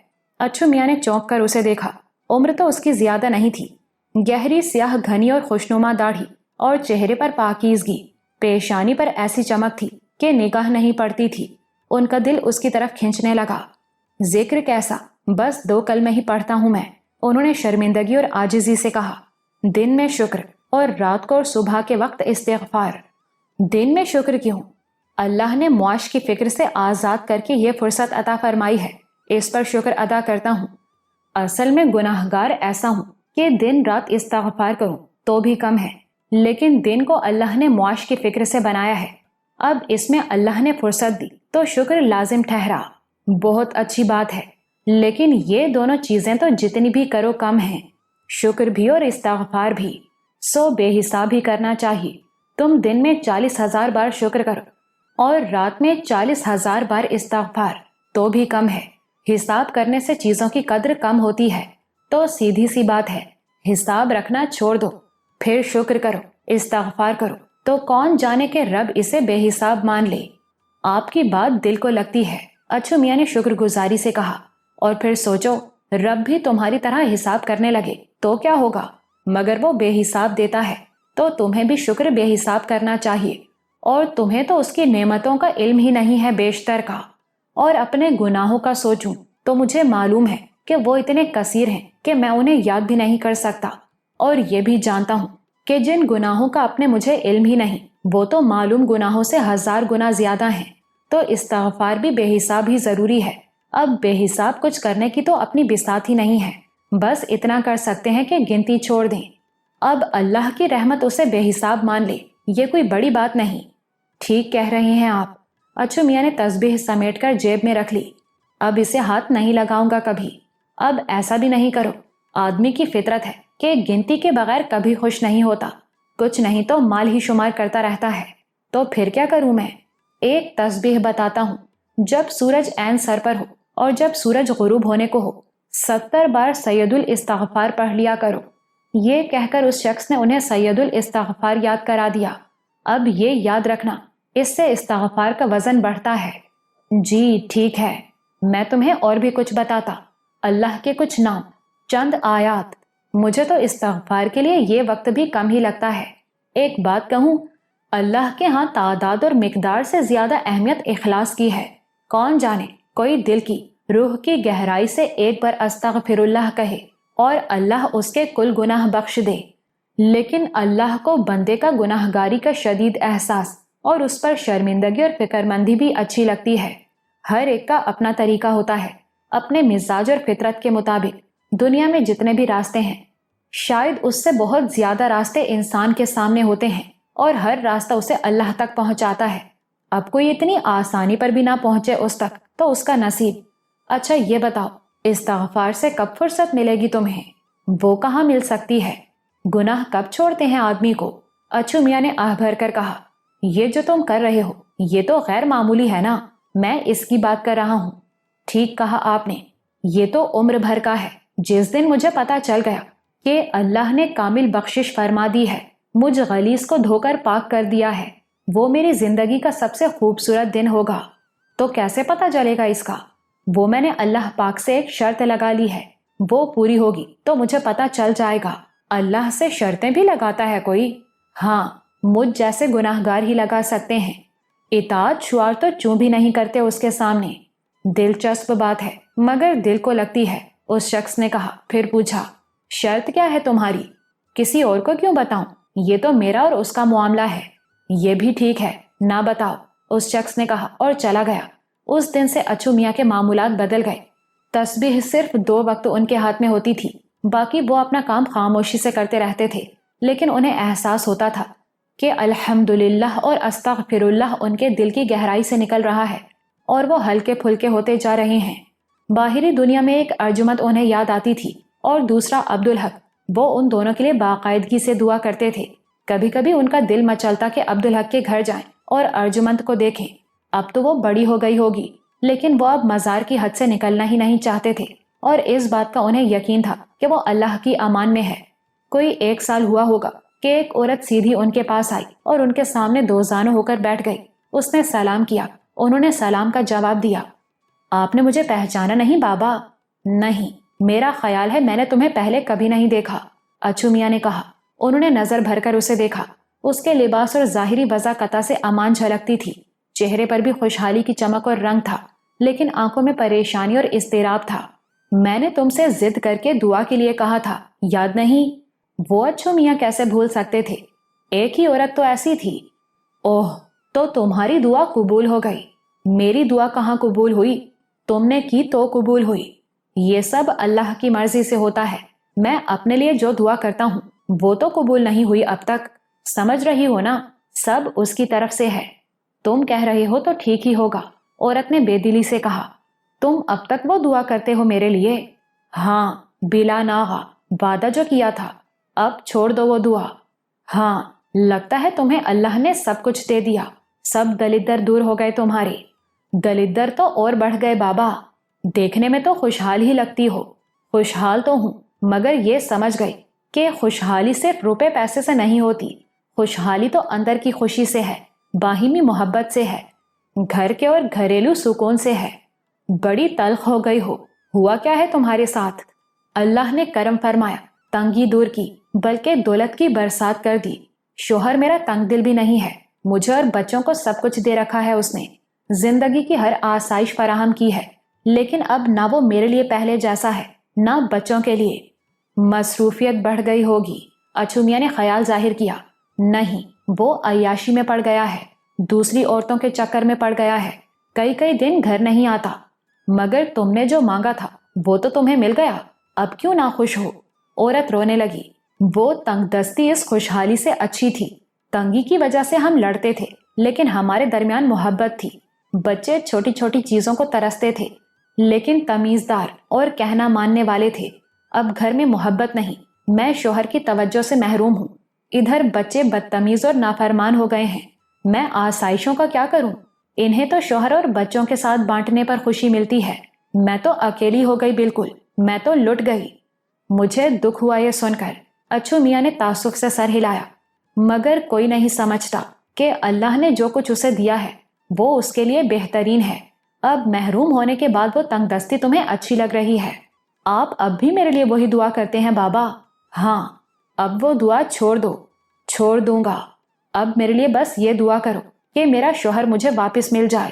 [SPEAKER 1] अच्छू मियाँ ने चौंक कर उसे देखा। उम्र तो उसकी ज्यादा नहीं थी, गहरी स्याह घनी और खुशनुमा दाढ़ी और चेहरे पर पाकीज़गी, पेशानी पर ऐसी चमक थी कि निगाह नहीं पड़ती थी। उनका दिल उसकी तरफ खींचने लगा। जिक्र कैसा? बस 2 कलमे ही पढ़ता हूं मैं, उन्होंने शर्मिंदगी और आजिजी से कहा। दिन में शुक्र और रात को और सुबह के वक्त इस्तिग़फ़ार। दिन में शुक्र क्यों? अल्लाह ने मुआश की फिक्र से आज़ाद करके ये फुर्सत अता फरमाई है, इस पर शुक्र अदा करता हूँ। असल में गुनाहगार ऐसा हूँ कि दिन रात इस्तिग़फ़ार करूँ तो भी कम है, लेकिन दिन को अल्लाह ने मुआश की फिक्र से बनाया है। अब इसमें अल्लाह ने फुर्सत दी तो शुक्र लाजिम ठहरा। बहुत अच्छी बात है, लेकिन ये दोनों चीजें तो जितनी भी करो कम हैं, शुक्र भी और इस्तिग़फ़ार भी। सो बेहिसाब ही करना चाहिए। तुम दिन में 40,000 बार शुक्र करो और रात में 40,000 बार इस्तिग़फ़ार, तो भी कम है। हिसाब करने से चीजों की कद्र कम होती है। तो सीधी सी बात है, हिसाब रखना छोड़ दो, फिर शुक्र करो, इस्तिग़फ़ार करो, तो कौन जाने के रब इसे बेहिसाब मान ले। आपकी बात दिल को लगती है, अच्छू मियाँ ने शुक्रगुजारी से कहा। और फिर सोचो, रब भी तुम्हारी तरह हिसाब करने लगे तो क्या होगा। मगर वो बेहिसाब देता है तो तुम्हें भी शुक्र बेहिसाब करना चाहिए। और तुम्हें तो उसकी नेमतों का इल्म ही नहीं है बेशतर का। और अपने गुनाहों का सोचूं तो मुझे मालूम है कि वो इतने कसीर हैं कि मैं उन्हें याद भी नहीं कर सकता। और ये भी जानता हूँ कि जिन गुनाहों का अपने मुझे इल्म ही नहीं, वो तो मालूम गुनाहों से 1000 गुना ज्यादा हैं। तो इस्तिग़फ़ार भी बेहिसाब ही जरूरी है। अब बेहिसाब कुछ करने की तो अपनी बिसात ही नहीं है। बस इतना कर सकते हैं कि गिनती छोड़ दें। अब अल्लाह की रहमत उसे बेहिसाब मान ले, ये कोई बड़ी बात नहीं। ठीक कह रहे हैं आप। अच्छू मियाँ ने तस्बीह समेटकर जेब में रख ली। अब इसे हाथ नहीं लगाऊंगा कभी। अब ऐसा भी नहीं करो। आदमी की फितरत है कि गिनती के बगैर कभी खुश नहीं होता। कुछ नहीं तो माल ही शुमार करता रहता है। तो फिर क्या करूं मैं? एक तस्बीह बताता हूँ। जब सूरज ऐन सर पर हो और जब सूरज गुरूब होने को हो, 70 बार सैयदुल इस्तिग़फ़ार पढ़ लिया करो। ये कहकर उस शख्स ने उन्हें सैयदुल इस्तिग़फ़ार याद करा दिया। अब ये याद रखना, इससे इस्तिग़फ़ार का वजन बढ़ता है। जी ठीक है, मैं तुम्हें और भी कुछ बताता। अल्लाह के कुछ नाम, चंद आयात। मुझे तो इस्तिग़फ़ार के लिए ये वक्त भी कम ही लगता है। एक बात कहूँ, अल्लाह के यहाँ तादाद और मिकदार से ज्यादा अहमियत इखलास की है। कौन जाने कोई दिल की रूह की गहराई से एक बार अस्तगफिरुल्लाह कहे और अल्लाह उसके कुल गुनाह बख्श दे। लेकिन अल्लाह को बंदे का गुनाहगारी का शदीद एहसास और उस पर शर्मिंदगी और फिक्रमंदी भी अच्छी लगती है। हर एक का अपना तरीका होता है, अपने मिजाज और फितरत के मुताबिक। दुनिया में जितने भी रास्ते हैं, शायद उससे बहुत ज्यादा रास्ते इंसान के सामने होते हैं और हर रास्ता उसे अल्लाह तक पहुंचाता है। अब कोई इतनी आसानी पर भी ना पहुंचे उस तक तो उसका नसीब। अच्छा ये बताओ, इस्तिग़फ़ार से कब फुर्सत मिलेगी तुम्हें? वो कहाँ मिल सकती है? गुनाह कब छोड़ते हैं आदमी को? अच्छू मियाँ ने आह भर कर कहा, ये जो तुम कर रहे हो ये तो गैर मामूली है ना। मैं इसकी बात कर रहा हूँ। ठीक कहा आपने, ये तो उम्र भर का है। जिस दिन मुझे पता चल गया कि अल्लाह ने कामिल बख्शिश फरमा दी है, मुझ गलीस को धोकर पाक कर दिया है, वो मेरी जिंदगी का सबसे खूबसूरत दिन होगा। तो कैसे पता चलेगा इसका? वो मैंने अल्लाह पाक से एक शर्त लगा ली है, वो पूरी होगी तो मुझे पता चल जाएगा। अल्लाह से शर्तें भी लगाता है कोई? हाँ, मुझ जैसे गुनाहगार ही लगा सकते हैं। इताअत शुआर तो चूं भी नहीं करते उसके सामने। दिलचस्प बात है, मगर दिल को लगती है, उस शख्स ने कहा। फिर पूछा, शर्त क्या है तुम्हारी? किसी और को क्यों बताऊं? ये तो मेरा और उसका मामला है। ये भी ठीक है, ना बताओ, उस शख्स ने कहा और चला गया। उस दिन से अच्छू मियाँ के मामूलात बदल गए। तस्बीह सिर्फ 2 वक्त उनके हाथ में होती थी, बाकी वो अपना काम खामोशी से करते रहते थे। लेकिन उन्हें एहसास होता था कि अल्हम्दुलिल्लाह और अस्तगफिरुल्लाह उनके दिल की गहराई से निकल रहा है और वो हल्के फुल्के होते जा रहे हैं। बाहरी दुनिया में एक अर्जुमंद उन्हें याद आती थी और दूसरा अब्दुल हक। वो उन दोनों के लिए बाकायदगी से दुआ करते थे। कभी कभी उनका दिल मचलता कि अब्दुल हक के घर जाएं और अर्जुमंद को देखें। अब तो वो बड़ी हो गई होगी, लेकिन वो अब मजार की हद से निकलना ही नहीं चाहते थे और इस बात का उन्हें यकीन था कि वो अल्लाह की अमान में है। कोई 1 साल हुआ होगा कि एक औरत सीधी उनके पास आई और उनके सामने दोजानो होकर बैठ गई। उसने सलाम किया, उन्होंने सलाम का जवाब दिया। आपने मुझे पहचाना नहीं बाबा? नहीं, मेरा ख्याल है मैंने तुम्हें पहले कभी नहीं देखा, अच्छू मियाँ ने कहा। उन्होंने नजर भरकर उसे देखा। उसके लिबास और जाहिरी वज़ाकता से अमान झलकती थी। चेहरे पर भी खुशहाली की चमक और रंग था, लेकिन आंखों में परेशानी और इस्तिराब था। मैंने तुमसे जिद करके दुआ के लिए कहा था, याद नहीं? वो अच्छू मियाँ कैसे भूल सकते थे? एक ही औरत तो ऐसी थी। ओह, तो तुम्हारी दुआ कबूल हो गई। मेरी दुआ कहाँ कबूल हुई? तुमने की तो कबूल हुई। ये सब अल्लाह की मर्जी से होता है। मैं अपने लिए जो दुआ करता हूँ वो तो कबूल नहीं हुई अब तक। سمجھ رہی ہو نا، سب اس کی طرف سے ہے۔ تم کہہ رہے ہو تو ٹھیک ہی ہوگا، عورت نے بے دلی سے کہا۔ تم اب تک وہ دعا کرتے ہو میرے لیے؟ ہاں، بلا ناغہ، وعدہ جو کیا تھا، اب چھوڑ دو وہ دعا۔ ہاں، لگتا ہے تمہیں اللہ نے سب کچھ دے دیا، سب دلدر دور ہو گئے تمہارے۔ دلدر تو اور بڑھ گئے بابا، دیکھنے میں تو خوشحال ہی لگتی ہو۔ خوشحال تو ہوں، مگر یہ سمجھ گئی کہ خوشحالی صرف روپے پیسے سے نہیں ہوتی، خوشحالی تو اندر کی خوشی سے ہے، باہمی محبت سے ہے، گھر کے اور گھریلو سکون سے ہے۔ بڑی تلخ ہو گئی ہو، ہوا کیا ہے تمہارے ساتھ؟ اللہ نے کرم فرمایا، تنگی دور کی، بلکہ دولت کی برسات کر دی۔ شوہر میرا تنگ دل بھی نہیں ہے، مجھے اور بچوں کو سب کچھ دے رکھا ہے اس نے، زندگی کی ہر آسائش فراہم کی ہے، لیکن اب نہ وہ میرے لیے پہلے جیسا ہے، نہ بچوں کے لیے۔ مصروفیت بڑھ گئی ہوگی، اچھو میاں نے خیال ظاہر کیا۔ نہیں، وہ عیاشی میں پڑ گیا ہے، دوسری عورتوں کے چکر میں پڑ گیا ہے، کئی کئی دن گھر نہیں آتا۔ مگر تم نے جو مانگا تھا وہ تو تمہیں مل گیا، اب کیوں ناخوش ہو؟ عورت رونے لگی۔ وہ تنگ دستی اس خوشحالی سے اچھی تھی۔ تنگی کی وجہ سے ہم لڑتے تھے، لیکن ہمارے درمیان محبت تھی۔ بچے چھوٹی چھوٹی چیزوں کو ترستے تھے، لیکن تمیزدار اور کہنا ماننے والے تھے۔ اب گھر میں محبت نہیں، میں شوہر کی توجہ سے محروم ہوں، ادھر بچے بدتمیز اور نافرمان ہو گئے ہیں، میں آسائشوں کا کیا کروں؟ انہیں تو شوہر اور بچوں کے ساتھ بانٹنے پر خوشی ملتی ہے، میں تو اکیلی ہو گئی، بالکل میں تو لٹ گئی۔ مجھے دکھ ہوا یہ سن کر، اچھو میاں نے تعصب سے سر ہلایا۔ مگر کوئی نہیں سمجھتا کہ اللہ نے جو کچھ اسے دیا ہے وہ اس کے لیے بہترین ہے۔ اب محروم ہونے کے بعد وہ تنگ دستی تمہیں اچھی لگ رہی ہے۔ آپ اب بھی میرے لیے وہی دعا کرتے ہیں بابا؟ ہاں، اب وہ دعا چھوڑ دو۔ چھوڑ دوں گا، اب میرے لیے بس یہ دعا کرو کہ میرا شوہر مجھے واپس مل جائے،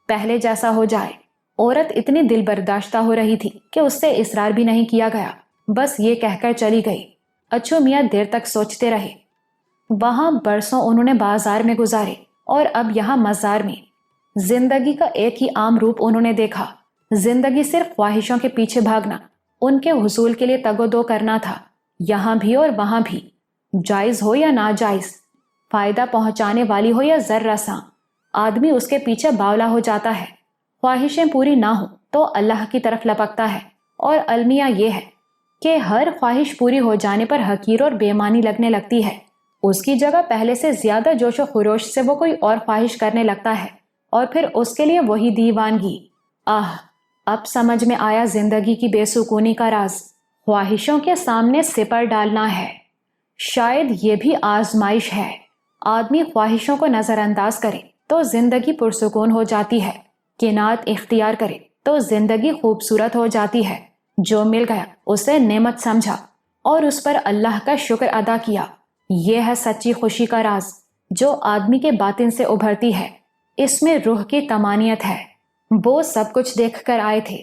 [SPEAKER 1] پہلے جیسا ہو جائے۔ عورت اتنی دل برداشتہ ہو رہی تھی کہ اس سے اصرار بھی نہیں کیا گیا، بس یہ کہہ کر چلی گئی۔ اچھو میاں دیر تک سوچتے رہے۔ وہاں برسوں انہوں نے بازار میں گزارے اور اب یہاں مزار میں۔ زندگی کا ایک ہی عام روپ انہوں نے دیکھا، زندگی صرف خواہشوں کے پیچھے بھاگنا، ان کے حصول کے لیے تگ و دو کرنا تھا، یہاں بھی اور وہاں بھی، جائز ہو یا ناجائز، فائدہ پہنچانے والی ہو یا زر رساں، آدمی اس کے پیچھے باولا ہو جاتا ہے۔ خواہشیں پوری نہ ہوں تو اللہ کی طرف لپکتا ہے، اور المیہ یہ ہے کہ ہر خواہش پوری ہو جانے پر حقیر اور بےمانی لگنے لگتی ہے، اس کی جگہ پہلے سے زیادہ جوش و خروش سے وہ کوئی اور خواہش کرنے لگتا ہے، اور پھر اس کے لیے وہی دیوانگی۔ اب سمجھ میں آیا زندگی کی بے سکونی کا راز، خواہشوں کے سامنے سپر ڈالنا ہے۔ شاید یہ بھی آزمائش ہے، آدمی خواہشوں کو نظر انداز کرے تو زندگی پرسکون ہو جاتی ہے، قناعت اختیار کرے تو زندگی خوبصورت ہو جاتی ہے۔ جو مل گیا اسے نعمت سمجھا اور اس پر اللہ کا شکر ادا کیا، یہ ہے سچی خوشی کا راز جو آدمی کے باطن سے ابھرتی ہے، اس میں روح کی طمانینت ہے۔ وہ سب کچھ دیکھ کر آئے تھے،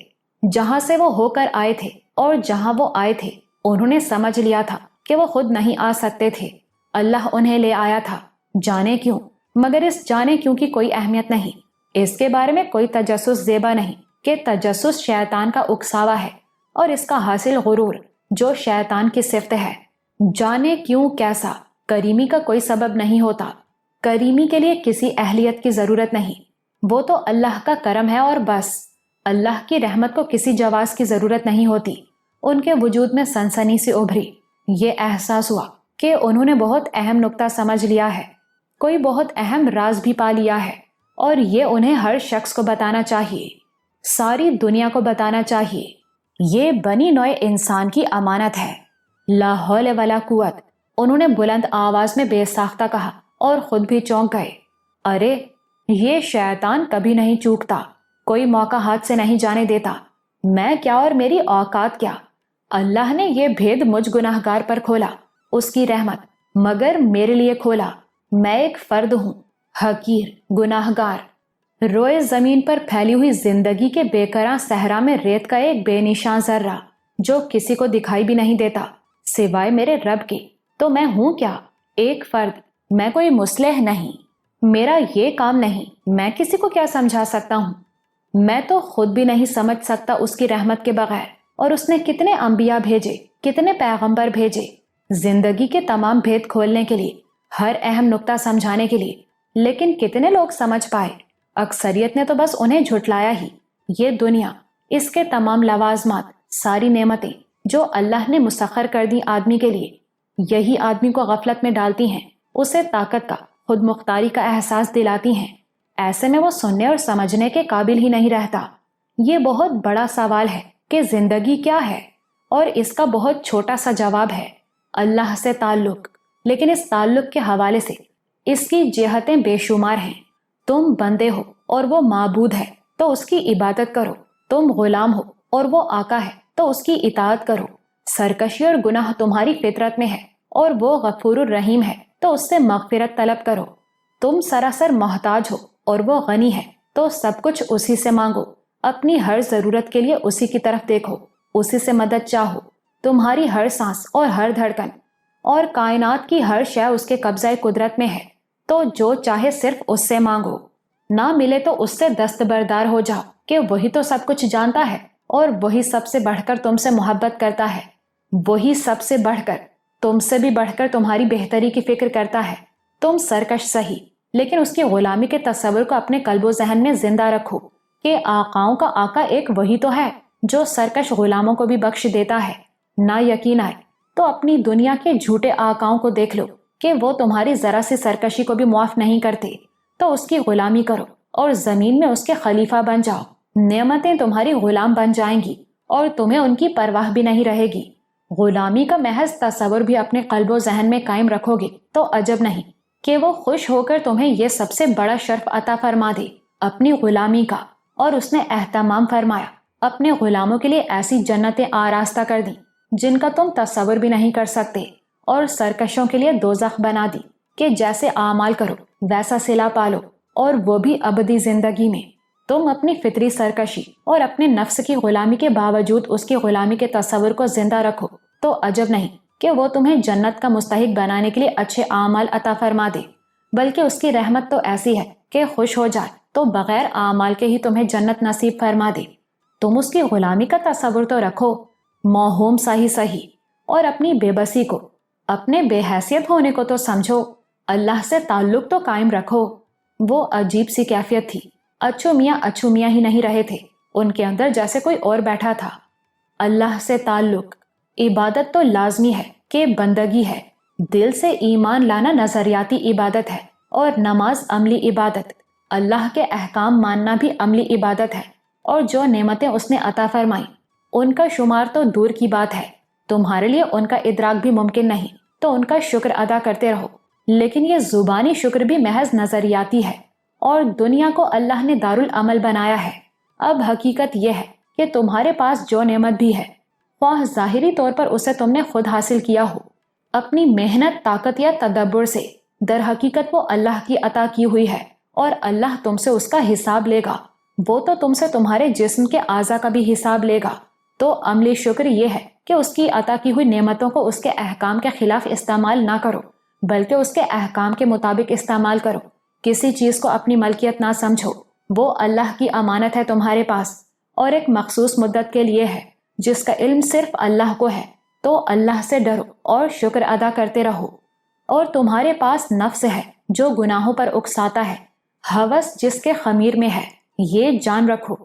[SPEAKER 1] جہاں سے وہ ہو کر آئے تھے، اور جہاں وہ آئے تھے انہوں نے سمجھ لیا تھا کہ وہ خود نہیں آ سکتے تھے، اللہ انہیں لے آیا تھا، جانے کیوں؟ مگر اس جانے کیوں کی کوئی اہمیت نہیں، اس کے بارے میں کوئی تجسس زیبا نہیں کہ تجسس شیطان کا اکساوا ہے، اور اس کا حاصل غرور جو شیطان کی صفت ہے۔ جانے کیوں کیسا، کریمی کا کوئی سبب نہیں ہوتا، کریمی کے لیے کسی اہلیت کی ضرورت نہیں، وہ تو اللہ کا کرم ہے اور بس۔ اللہ کی رحمت کو کسی جواز کی ضرورت نہیں ہوتی۔ ان کے وجود میں سنسنی سے ابھری، یہ احساس ہوا کہ انہوں نے بہت اہم نکتہ سمجھ لیا ہے، کوئی بہت اہم راز بھی پا لیا ہے، اور یہ انہیں ہر شخص کو بتانا چاہیے، ساری دنیا کو بتانا چاہیے۔ یہ بنی نوع انسان کی امانت ہے۔ لا حول ولا قوت، انہوں نے بلند آواز میں بے ساختہ کہا، اور خود بھی چونک گئے۔ ارے، یہ شیطان کبھی نہیں چوکتا، کوئی موقع ہاتھ سے نہیں جانے دیتا، میں کیا اور میری اوقات کیا، اللہ نے یہ بھید مجھ گناہگار پر کھولا، اس کی رحمت، مگر میرے لیے کھولا، میں ایک فرد ہوں، حقیر، گناہگار، روئے زمین پر پھیلی ہوئی زندگی کے بے کراں صحرا میں ریت کا ایک بے نشان ذرہ جو کسی کو دکھائی بھی نہیں دیتا سوائے میرے رب کے۔ تو میں ہوں کیا؟ ایک فرد، میں کوئی مصلح نہیں، میرا یہ کام نہیں، میں کسی کو کیا سمجھا سکتا ہوں؟ میں تو خود بھی نہیں سمجھ سکتا اس کی رحمت کے بغیر، اور اس نے کتنے انبیاء بھیجے، کتنے پیغمبر بھیجے، زندگی کے تمام بھید کھولنے کے لیے، हर अहम नुक्ता समझाने के लिए, लेकिन कितने लोग समझ पाए? अक्सरियत ने तो बस उन्हें झुठलाया ही। ये दुनिया, इसके तमाम लवाजमात, सारी नेमतें जो अल्लाह ने मुसख्खर कर दी आदमी के लिए, यही आदमी को गफलत में डालती हैं, उसे ताकत का, खुद मुख्तारी का एहसास दिलाती हैं। ऐसे में वो सुनने और समझने के काबिल ही नहीं रहता। ये बहुत बड़ा सवाल है कि जिंदगी क्या है, और इसका बहुत छोटा सा जवाब है अल्लाह से ताल्लुक। लेकिन इस ताल्लुक के हवाले से इसकी जेहतें बेशुमार हैं। तुम बंदे हो और वो माबूद है तो उसकी इबादत करो। तुम गुलाम हो और वो आका है तो उसकी इताअत करो। सरकशी और गुनाह तुम्हारी फितरत में है और वो गफूरुर रहीम है तो उससे मगफिरत तलब करो। तुम सरासर मोहताज हो और वो गनी है तो सब कुछ उसी से मांगो। अपनी हर जरूरत के लिए उसी की तरफ देखो, उसी से मदद चाहो। तुम्हारी हर सांस और हर धड़कन और कायनात की हर शय उसके कब्ज़े कुदरत में है, तो जो चाहे सिर्फ उससे मांगो। ना मिले तो उससे दस्तबरदार हो जाओ कि वही तो सब कुछ जानता है और वही सबसे बढ़कर तुमसे मोहब्बत करता है। वही सबसे बढ़कर, तुमसे भी बढ़कर तुम्हारी बेहतरी की फिक्र करता है। तुम सरकश सही, लेकिन उसकी गुलामी के तस्वुर को अपने कल्बो जहन में जिंदा रखो कि आकाओं का आका एक वही तो है जो सरकश गुलामों को भी बख्श देता है। ना यकीन आए तो अपनी दुनिया के झूठे आकाओं को देख लो कि वो तुम्हारी जरा सी सरकशी को भी मुआफ नहीं करते, तो उसकी गुलामी करो और जमीन में उसके खलीफा बन जाओ। नेमतें तुम्हारी गुलाम बन जाएंगी और तुम्हें उनकी परवाह भी नहीं रहेगी। गुलामी का महज तस्वुर भी अपने कल्बो जहन में कायम रखोगे तो अजब नहीं कि वो खुश होकर तुम्हें यह सबसे बड़ा शर्फ अता फरमा दे, अपनी गुलामी का। और उसने एहतमाम फरमाया, अपने गुलामों के लिए ऐसी जन्नतें आरास्ता कर दी जिनका तुम तस्वुर भी नहीं कर सकते, और सरकशों के लिए दोज़ख बना दी कि जैसे आमाल करो वैसा सिला पालो, और वो भी अबदी जिंदगी में। तुम अपनी फितरी सरकशी और अपने नफ्स की गुलामी के बावजूद उसकी गुलामी के तस्वुर को जिंदा रखो तो अजब नहीं कि वो तुम्हें जन्नत का मुस्तहिक बनाने के लिए अच्छे आमाल अता फरमा दे। बल्कि उसकी रहमत तो ऐसी है कि खुश हो जाए तो बगैर आमाल के ही तुम्हें जन्नत नसीब फरमा दे। तुम उसकी गुलामी का तस्वुर तो रखो, मौहूम सा ही सही, और अपनी बेबसी को, अपने बेहैसियत होने को तो समझो। अल्लाह से ताल्लुक तो कायम रखो। वो अजीब सी कैफियत थी। अच्छू मियाँ ही नहीं रहे थे, उनके अंदर जैसे कोई और बैठा था। अल्लाह से ताल्लुक, इबादत तो लाजमी है कि बंदगी है। दिल से ईमान लाना नजरियाती इबादत है और नमाज अमली इबादत। अल्लाह के अहकाम मानना भी अमली इबादत है, और जो नेमतें उसने अता फरमाई उनका शुमार तो दूर की बात है। तुम्हारे लिए उनका इदराक भी मुमकिन नहीं, तो उनका शुक्र अदा करते रहो। लेकिन ये जुबानी शुक्र भी महज नजरियाती है, और दुनिया को अल्लाह ने दारुल अमल बनाया है। अब हकीकत यह है कि तुम्हारे पास जो नेमत भी है, ख्वाह ज़ाहिरी तौर पर उसे तुमने खुद हासिल किया हो अपनी मेहनत, ताकत या तदब्बुर से, दर हकीकत वो अल्लाह की अता की हुई है और अल्लाह तुमसे उसका हिसाब लेगा। वो तो तुमसे तुम्हारे जिस्म के आज़ा का भी हिसाब लेगा। तो अमली शुक्र ये है कि उसकी अता की हुई नेमतों को उसके अहकाम के खिलाफ इस्तेमाल ना करो, बल्कि उसके अहकाम के मुताबिक इस्तेमाल करो। किसी चीज़ को अपनी मलकियत ना समझो। वो अल्लाह की अमानत है तुम्हारे पास, और एक मखसूस मुद्दत के लिए है, जिसका इल्म सिर्फ अल्लाह को है। तो अल्लाह से डरो और शुक्र अदा करते रहो। और तुम्हारे पास नफ्स है जो गुनाहों पर उकसाता है, हवस जिसके खमीर में है। ये जान रखो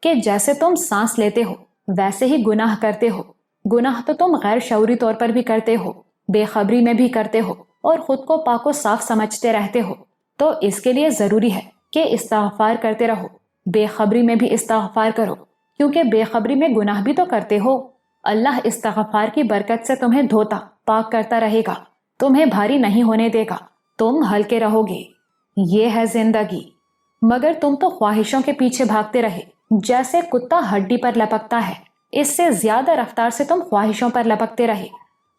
[SPEAKER 1] कि जैसे तुम सांस लेते हो वैसे ही गुनाह करते हो। गुनाह तो तुम गैर शऊरी तौर पर भी करते हो, बेखबरी में भी करते हो, और खुद को पाको साफ समझते रहते हो। तो इसके लिए जरूरी है कि इस्तिग़फ़ार करते रहो। बेखबरी में भी इस्तिग़फ़ार करो, क्योंकि बेखबरी में गुनाह भी तो करते हो। अल्लाह इस्तिग़फ़ार की बरकत से तुम्हें धोता पाक करता रहेगा, तुम्हें भारी नहीं होने देगा, तुम हल्के रहोगे। ये है जिंदगी। मगर तुम तो ख्वाहिशों के पीछे भागते रहे, जैसे कुत्ता हड्डी पर लपकता है। इससे ज्यादा रफ्तार से तुम ख्वाहिशों पर लपकते रहे,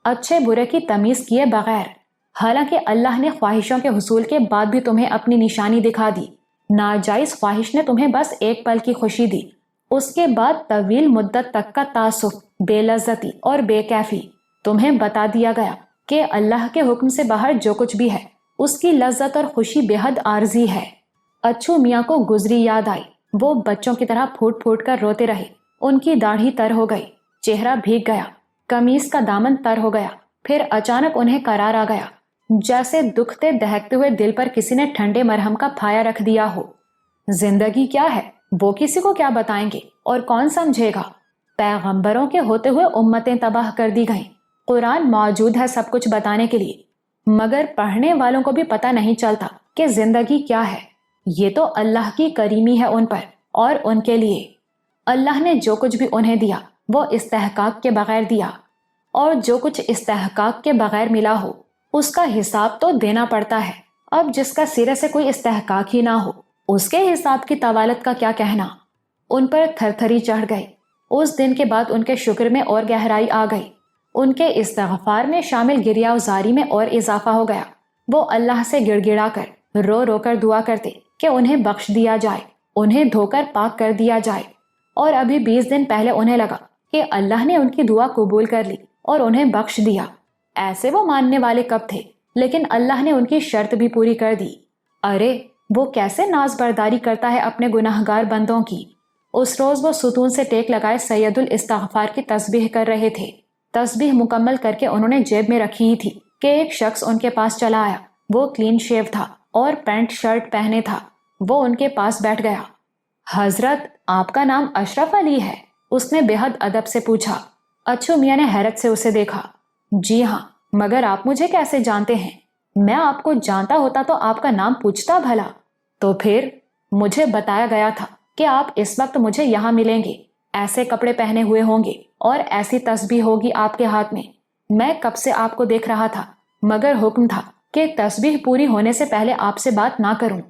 [SPEAKER 1] अच्छे बुरे की तमीज किए बगैर। हालांकि अल्लाह ने ख्वाहिशों के हुसूल के बाद भी तुम्हें अपनी निशानी दिखा दी। नाजायज ख्वाहिश ने तुम्हें बस एक पल की खुशी दी, उसके बाद तवील मुद्दत तक का तासुफ, बेलज़्ज़ती और बेकैफी। तुम्हें बता दिया गया कि अल्लाह के हुक्म से बाहर जो कुछ भी है उसकी लज्जत और खुशी बेहद आर्जी है। अच्छू मियाँ को गुजरी याद आई। वो बच्चों की तरह फूट फूट कर रोते रहे। उनकी दाढ़ी तर हो गई, चेहरा भीग गया, कमीज का दामन तर हो गया। फिर अचानक उन्हें करार आ गया। जैसे दुखते दहकते हुए दिल पर किसी ने ठंडे मरहम का फाया रख दिया हो। जिंदगी क्या है वो किसी को क्या बताएंगे और कौन समझेगा। पैगंबरों के होते हुए उम्मतें तबाह कर दी गईं। कुरान मौजूद है सब कुछ बताने के लिए, मगर पढ़ने वालों को भी पता नहीं चलता कि जिंदगी क्या है। ये तो अल्लाह की करीमी है उन पर और उनके लिए। अल्लाह ने जो कुछ भी उन्हें दिया वो इस्तेहकाक के बगैर दिया, और जो कुछ इस्तेहकाक के बगैर मिला हो उसका हिसाब तो देना पड़ता है। अब जिसका सिरे से कोई इस्तेहकाक ही ना हो उसके हिसाब की तवालत का क्या कहना। उन पर थरथरी चढ़ गई। उस दिन के बाद उनके शुक्र में और गहराई आ गई। उनके इस्तिग़फ़ार में शामिल गिरियाज़ारी में और इजाफा हो गया। वो अल्लाह से गिड़गिड़ा कर रो रो कर दुआ करते कि उन्हें बख्श दिया जाए, उन्हें धोकर पाक कर दिया जाए। और अभी 20 दिन पहले उन्हें लगा कि अल्लाह ने उनकी दुआ कबूल कर ली और उन्हें बख्श दिया। ऐसे वो मानने वाले कब थे, लेकिन अल्लाह ने उनकी शर्त भी पूरी कर दी। अरे वो कैसे नाज बर्दारी करता है अपने गुनाहगार बंदों की। उस रोज वो सुतून से टेक लगाए सैयदुल इस्तिग़फ़ार की तस्बीह कर रहे थे। तस्बीह मुकम्मल करके उन्होंने जेब में रखी ही थी कि एक शख्स उनके पास चला आया। वो क्लीन शेव था और पैंट शर्ट पहने था। वो उनके पास बैठ गया। हजरत, आपका नाम अशरफ अली है? उसने बेहद अदब से पूछा। अच्छू मियाँ ने हैरत से उसे देखा। जी हाँ, मगर आप मुझे कैसे जानते हैं? मैं आपको जानता होता तो आपका नाम पूछता भला। तो फिर मुझे बताया गया था कि आप इस वक्त मुझे यहाँ मिलेंगे। ऐसे कपड़े पहने हुए होंगे और ऐसी तस्बीह होगी आपके हाथ में। मैं कब से आपको देख रहा था, मगर हुक्म था कि तस्बीह पूरी होने से पहले आपसे बात ना करूं।